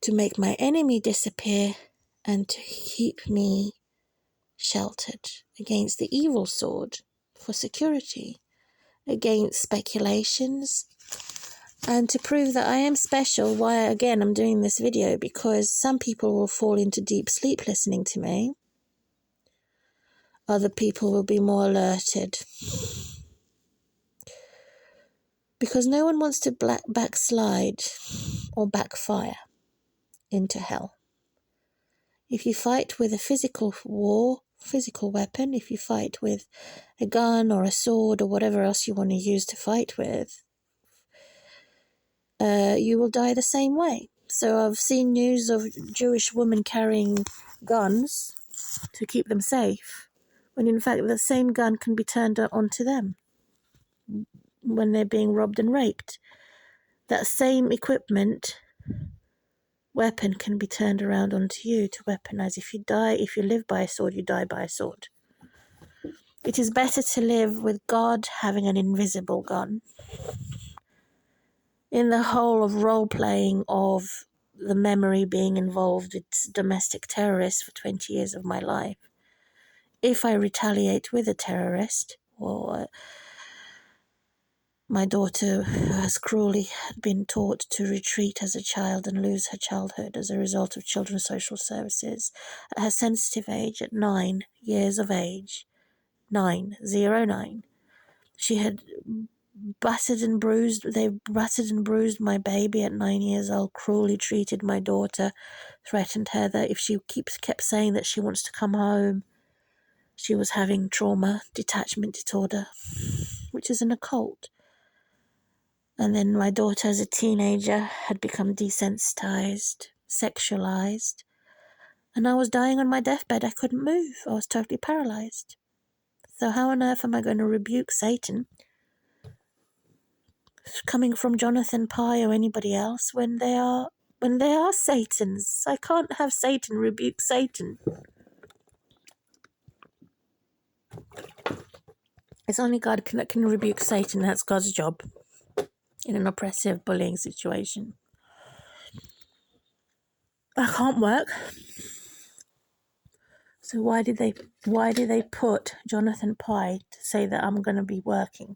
to make my enemy disappear and to keep me sheltered against the evil sword for security, against speculations, and to prove that I am special. Why, again, I'm doing this video, because some people will fall into deep sleep listening to me. Other people will be more alerted. Because no one wants to backslide or backfire into hell. If you fight with a physical weapon, if you fight with a gun or a sword or whatever else you want to use to fight with, you will die the same way. So I've seen news of Jewish women carrying guns to keep them safe, when in fact the same gun can be turned onto them when they're being robbed and raped. That same weapon can be turned around onto you to weaponize. If you live by a sword, you die by a sword. It is better to live with God having an invisible gun. In the whole of role-playing of the memory being involved with domestic terrorists for 20 years of my life, if I retaliate with a terrorist, or my daughter has cruelly been taught to retreat as a child and lose her childhood as a result of children's social services, at her sensitive age, at 9 years of age, 9, she had battered and bruised my baby at 9 years old, cruelly treated my daughter, threatened her that if she kept saying that she wants to come home, she was having trauma detachment disorder, which is an occult. And then my daughter as a teenager had become desensitized, sexualized, and I was dying on my deathbed. I couldn't move. I was totally paralyzed. So how on earth am I going to rebuke Satan coming from Jonathan Pye or anybody else when they are Satans? I can't have Satan rebuke Satan. It's only God that can rebuke Satan. That's God's job in an oppressive bullying situation. I can't work. So why did they put Jonathan Pye to say that I'm going to be working?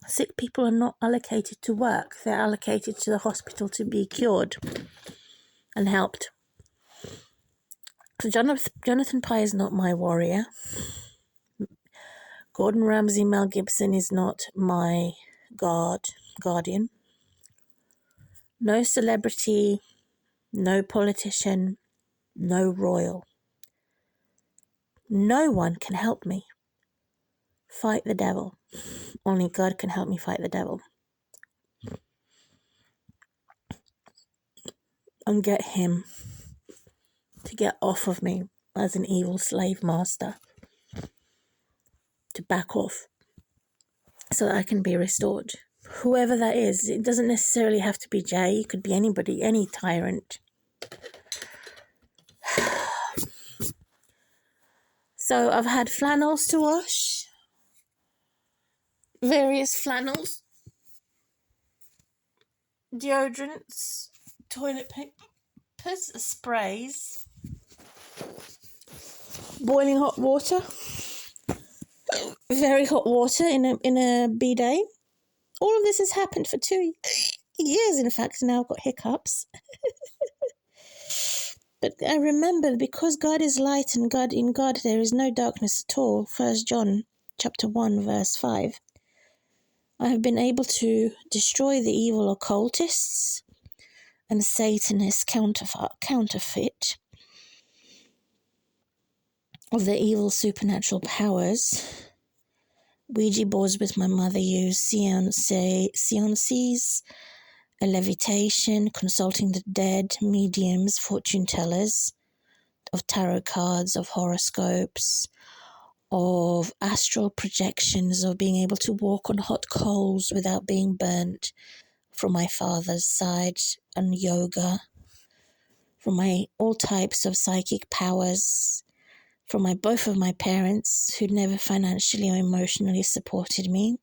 Sick people are not allocated to work. They're allocated to the hospital to be cured and helped. So Jonathan Pye is not my warrior. Gordon Ramsay, Mel Gibson is not my guardian. No celebrity, no politician, no royal. No one can help me fight the devil. Only God can help me fight the devil. And get him to get off of me as an evil slave master. To back off. So that I can be restored. Whoever that is, it doesn't necessarily have to be Jay. It could be anybody, any tyrant. So I've had flannels to wash. Various flannels. Deodorants. Toilet papers. Sprays. Boiling hot water. Very hot water in a bidet. All of this has happened for 2 years, in fact. Now I've got hiccups. But I remember, because God is light and in God there is no darkness at all. 1 John chapter 1 verse 5. I have been able to destroy the evil occultists and Satanist counterfeit of the evil supernatural powers. Ouija boards with my mother used, seances, a levitation, consulting the dead, mediums, fortune tellers, of tarot cards, of horoscopes, of astral projections, of being able to walk on hot coals without being burnt from my father's side, and yoga, from all types of psychic powers, from both of my parents who never financially or emotionally supported me.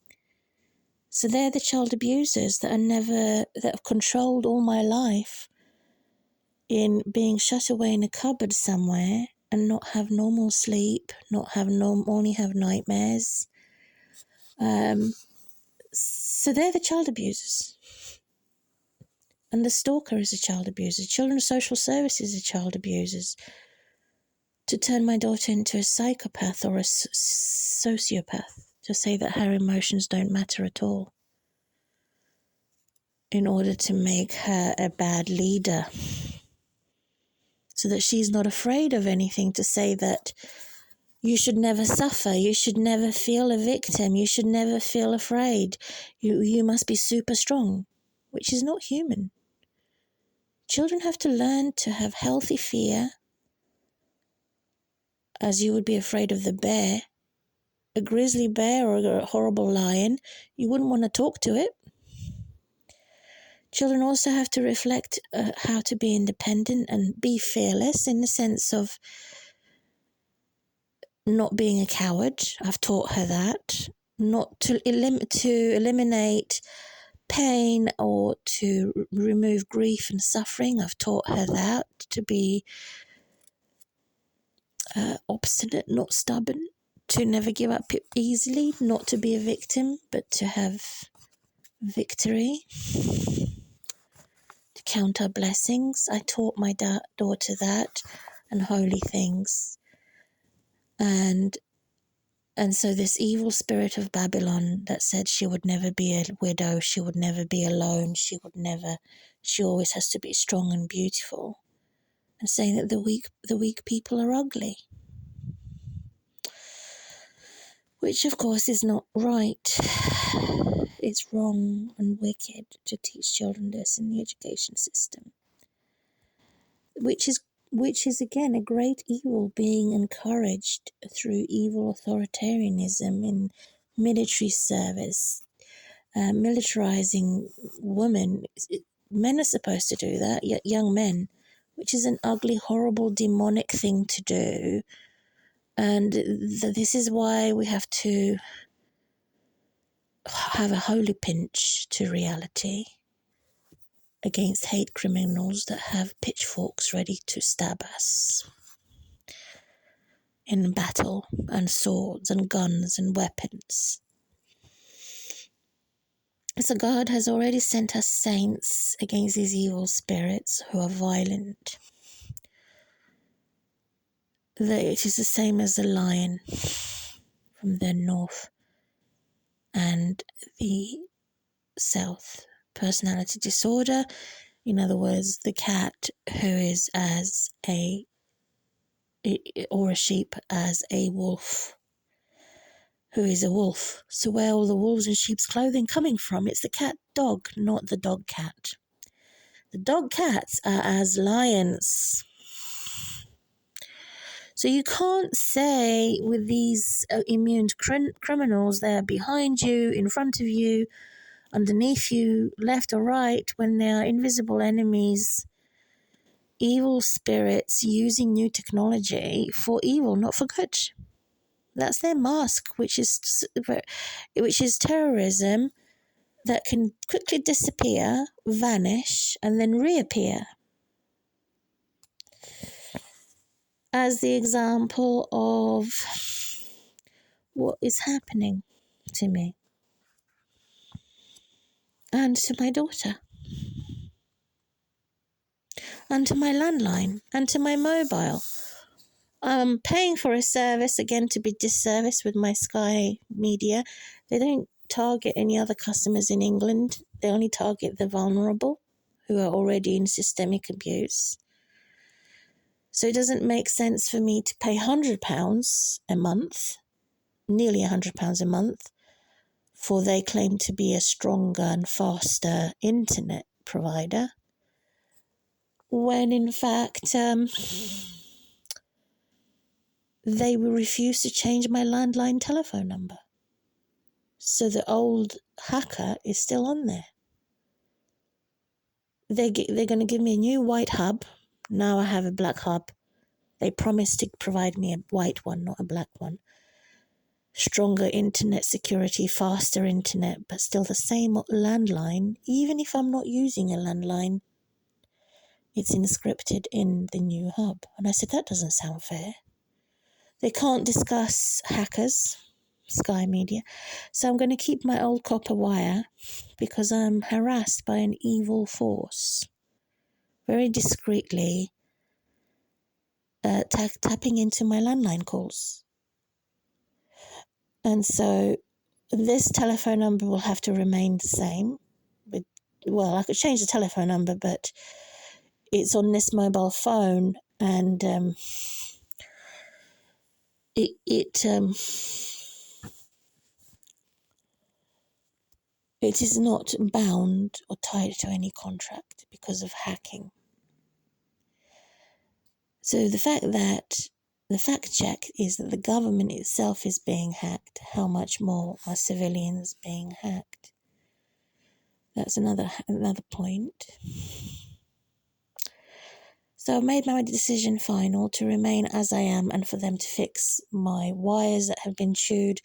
So they're the child abusers that have controlled all my life in being shut away in a cupboard somewhere and not have normal sleep, only have nightmares. So they're the child abusers. And the stalker is a child abuser. Children's social services are child abusers. To turn my daughter into a psychopath or a sociopath, to say that her emotions don't matter at all, in order to make her a bad leader, so that she's not afraid of anything, to say that, You should never suffer. You should never feel a victim. You should never feel afraid. You must be super strong, which is not human. Children have to learn to have healthy fear, as you would be afraid of the bear. A grizzly bear or a horrible lion, you wouldn't want to talk to it. Children also have to reflect how to be independent and be fearless in the sense of not being a coward. I've taught her that. Not to eliminate pain or to remove grief and suffering. I've taught her that. To be obstinate, not stubborn. To never give up easily. Not to be a victim, but to have victory. To count our blessings. I taught my daughter that, and holy things. And so this evil spirit of Babylon that said she would never be a widow, she would never be alone, she always has to be strong and beautiful, and saying that the weak people are ugly. Which of course is not right. It's wrong and wicked to teach children this in the education system. Which is again a great evil being encouraged through evil authoritarianism in military service, militarizing women. Men are supposed to do that, yet young men, which is an ugly, horrible, demonic thing to do. And this is why we have to have a holy pinch to reality against hate criminals that have pitchforks ready to stab us in battle, and swords and guns and weapons. So God has already sent us saints against these evil spirits who are violent. It is the same as the lion from the north and the south. Personality disorder, in other words, the cat who is or a sheep as a wolf, who is a wolf. So where are all the wolves in sheep's clothing coming from? It's the cat dog, not the dog cat. The dog cats are as lions. So you can't say with these immune criminals, they're behind you, in front of you, underneath you, left or right, when they are invisible enemies, evil spirits using new technology for evil, not for good. That's their mask, which is terrorism that can quickly disappear, vanish, and then reappear. As the example of what is happening to me and to my daughter and to my landline and to my mobile. I'm paying for a service, again, to be disserviced with my Sky Media. They don't target any other customers in England. They only target the vulnerable who are already in systemic abuse. So it doesn't make sense for me to pay £100 a month, nearly £100 a month, for they claim to be a stronger and faster internet provider, when in fact they will refuse to change my landline telephone number. So the old hacker is still on there. They're going to give me a new white hub. Now I have a black hub. They promised to provide me a white one, not a black one. Stronger internet security, faster internet, but still the same landline. Even if I'm not using a landline, it's inscripted in the new hub. And I said, that doesn't sound fair. They can't discuss hackers, Sky Media. So I'm going to keep my old copper wire because I'm harassed by an evil force. Very discreetly tapping into my landline calls. And so this telephone number will have to remain the same. Well, I could change the telephone number, but it's on this mobile phone, and it is not bound or tied to any contract because of hacking. So the fact check is that the government itself is being hacked. How much more are civilians being hacked? That's another point. So I've made my decision final to remain as I am and for them to fix my wires that have been chewed.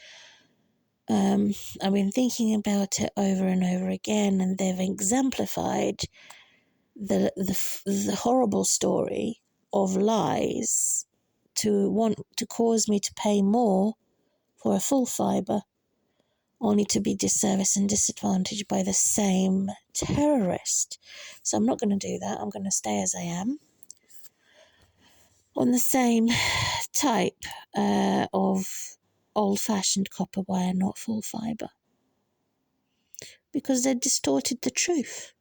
I've been thinking about it over and over again, and they've exemplified the horrible story of lies to want to cause me to pay more for a full fibre, only to be disserviced and disadvantaged by the same terrorist. So I'm not going to do that. I'm going to stay as I am on the same type of old-fashioned copper wire, not full fibre, because they distorted the truth.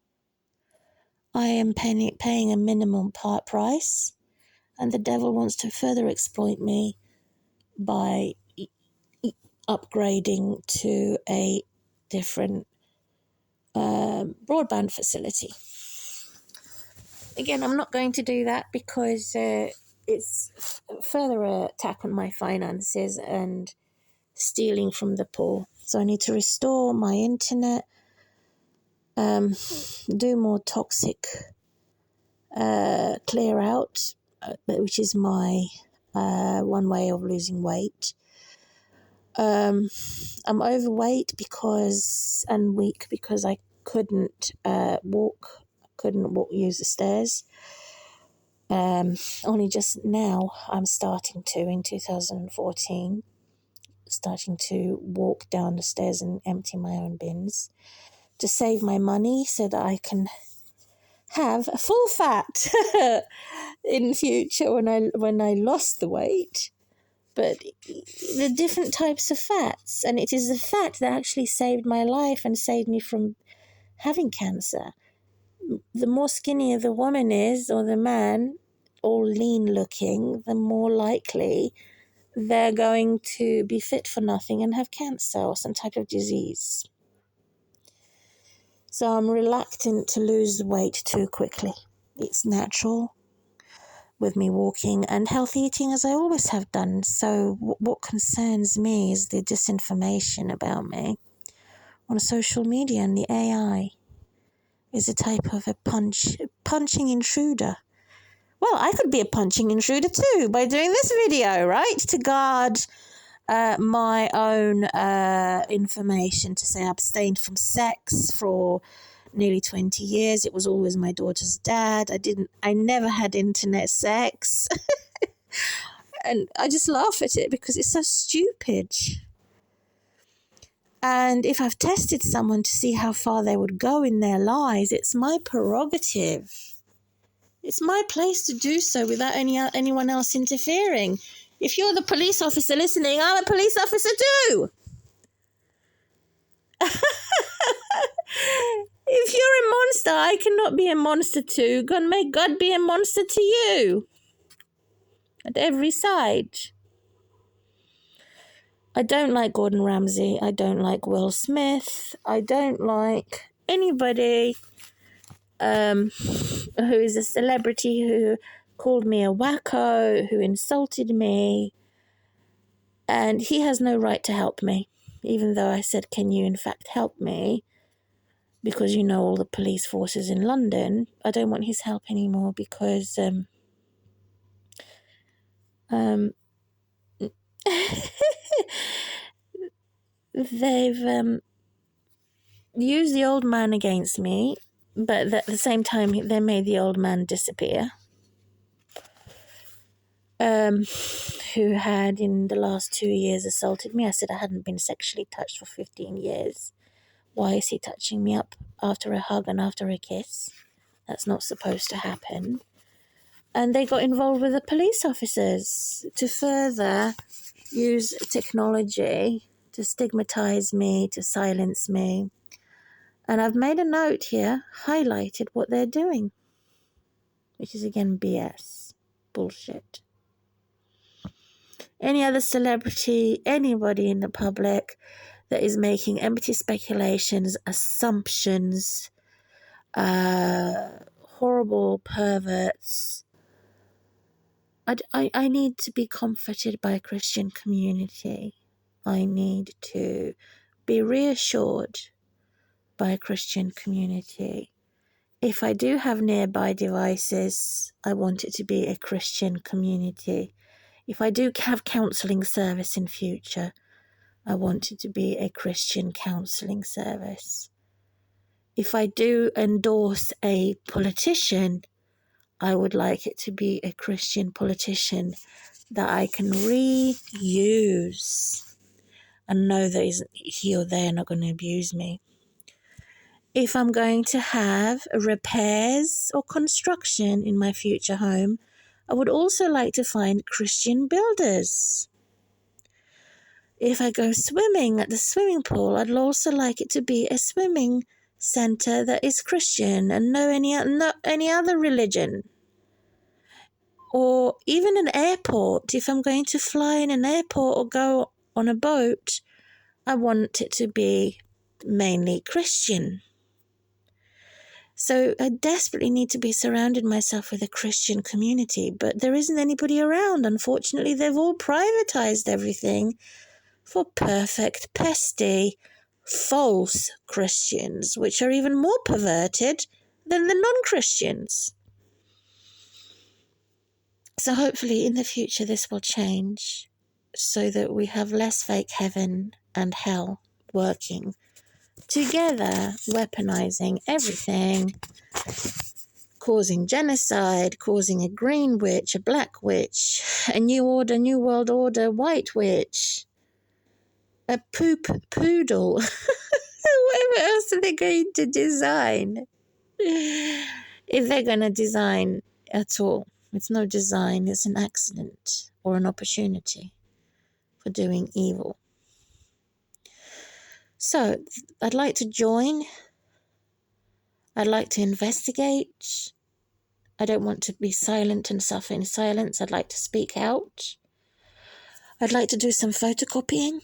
I am paying a minimum price, and the devil wants to further exploit me by upgrading to a different broadband facility. Again, I'm not going to do that because it's further attack on my finances and stealing from the poor. So I need to restore my internet, do more toxic clear out, which is my one way of losing weight. I'm overweight and weak because I couldn't use the stairs. Only just now I'm starting to, in 2014, starting to walk down the stairs and empty my own bins to save my money so that I can have a full fat in future when I lost the weight. But the different types of fats, and it is the fat that actually saved my life and saved me from having cancer. The more skinnier the woman is, or the man, or lean looking, the more likely they're going to be fit for nothing and have cancer or some type of disease. So I'm reluctant to lose weight too quickly. It's natural with me walking and healthy eating as I always have done. So what concerns me is the disinformation about me on social media, and the AI is a type of a punching intruder. Well, I could be a punching intruder too by doing this video, right? To guard my own information, to say I abstained from sex for nearly 20 years. It was always my daughter's dad. I never had internet sex. And I just laugh at it because it's so stupid. And if I've tested someone to see how far they would go in their lies, it's my prerogative. It's my place to do so without anyone else interfering. If you're the police officer listening, I'm a police officer too. If you're a monster, I cannot be a monster too. God, may God be a monster to you. At every side. I don't like Gordon Ramsay. I don't like Will Smith. I don't like anybody who is a celebrity who called me a wacko, who insulted me. And he has no right to help me. Even though I said, can you in fact help me? Because you know all the police forces in London. I don't want his help anymore because they've used the old man against me, but at the same time they made the old man disappear. Who had in the last 2 years assaulted me. I said I hadn't been sexually touched for 15 years. Why is he touching me up after a hug and after a kiss? That's not supposed to happen. And they got involved with the police officers to further use technology to stigmatize me, to silence me. And I've made a note here, highlighted what they're doing, which is again BS, bullshit. any other celebrity, anybody in the public that is making empty speculations, assumptions, horrible perverts. I need to be comforted by a Christian community. I need to be reassured by a Christian community. If I do have nearby devices, I want it to be a Christian community. If I do have counselling service in future, I want it to be a Christian counselling service. If I do endorse a politician, I would like it to be a Christian politician that I can reuse and know that he or they are not going to abuse me. If I'm going to have repairs or construction in my future home, I would also like to find Christian builders. If I go swimming at the swimming pool, I'd also like it to be a swimming centre that is Christian and no any other religion. Or even an airport. If I'm going to fly in an airport or go on a boat, I want it to be mainly Christian. So I desperately need to be surrounded myself with a Christian community, but there isn't anybody around. Unfortunately, they've all privatized everything for perfect, pesty, false Christians, which are even more perverted than the non-Christians. So hopefully in the future this will change so that we have less fake heaven and hell working together, weaponizing everything, causing genocide, causing a green witch, a black witch, a new order, new world order, white witch, a poop poodle. Whatever else are they going to design? If they're going to design at all. It's no design, it's an accident or an opportunity for doing evil. So, I'd like to join. I'd like to investigate. I don't want to be silent and suffer in silence. I'd like to speak out. I'd like to do some photocopying.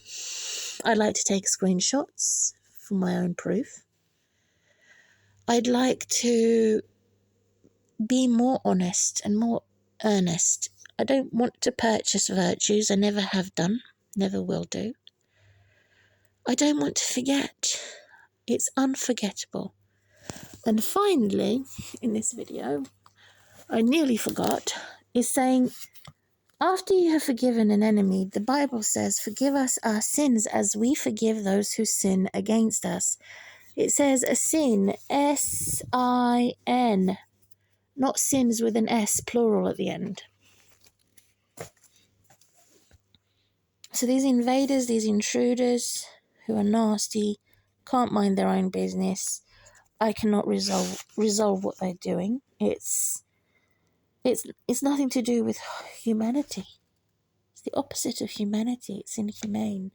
I'd like to take screenshots for my own proof. I'd like to be more honest and more earnest. I don't want to purchase virtues. I never have done, never will do. I don't want to forget. It's unforgettable. And finally, in this video, I nearly forgot, is saying, after you have forgiven an enemy, the Bible says, forgive us our sins as we forgive those who sin against us. It says a sin, S-I-N, not sins with an S, plural at the end. So these invaders, these intruders who are nasty, can't mind their own business. I cannot resolve what they're doing. It's nothing to do with humanity. It's the opposite of humanity. It's inhumane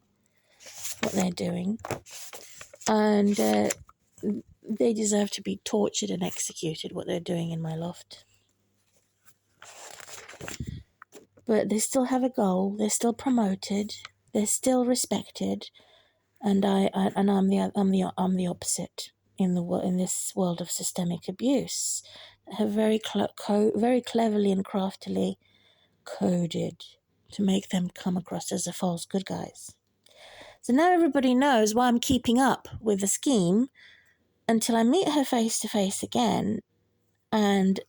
what they're doing. And they deserve to be tortured and executed, what they're doing in my loft. But they still have a goal. They're still promoted. They're still respected. And I'm the opposite in this world of systemic abuse. Have very cleverly and craftily coded to make them come across as the false good guys. So now everybody knows why I'm keeping up with the scheme until I meet her face to face again and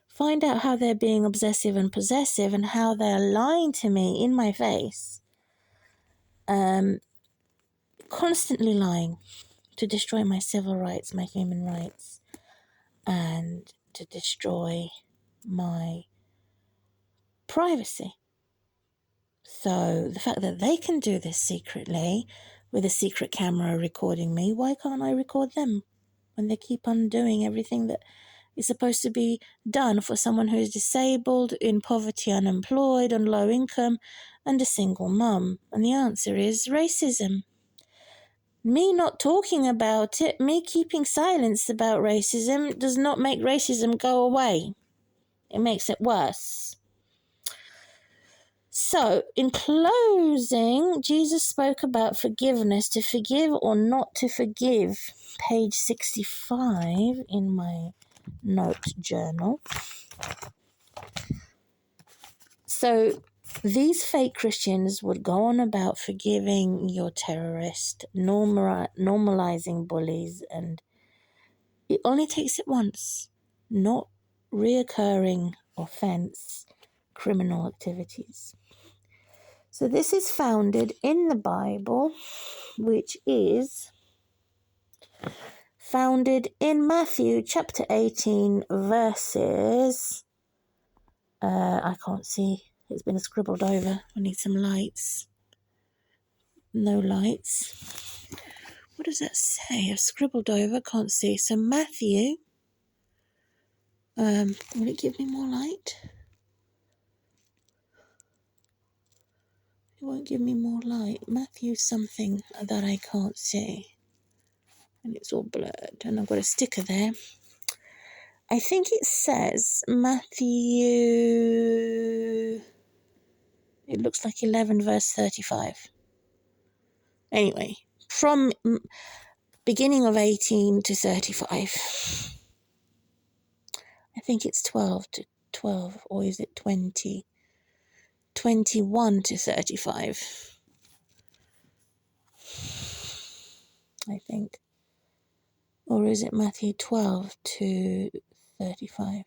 find out how they're being obsessive and possessive and how they're lying to me in my face. Constantly lying to destroy my civil rights, my human rights, and to destroy my privacy. So the fact that they can do this secretly with a secret camera recording me, why can't I record them when they keep on doing everything that is supposed to be done for someone who is disabled, in poverty, unemployed, on low income, and a single mum? And the answer is racism. Me not talking about it, me keeping silence about racism, does not make racism go away. It makes it worse. So, in closing, Jesus spoke about forgiveness, to forgive or not to forgive. Page 65 in my note journal. So, these fake Christians would go on about forgiving your terrorist, normalizing bullies, and it only takes it once, not reoccurring offense, criminal activities. So this is founded in the Bible, which is founded in Matthew chapter 18, verses... I can't see. It's been scribbled over. I need some lights. No lights. What does that say? I've scribbled over. Can't see. So Matthew... will it give me more light? It won't give me more light. Matthew something that I can't see. And it's all blurred. And I've got a sticker there. I think it says Matthew... It looks like 11 verse 35. Anyway, from beginning of 18 to 35. I think it's 12 to 12. Or is it 20? 21 to 35. I think. Or is it Matthew 12 to 35?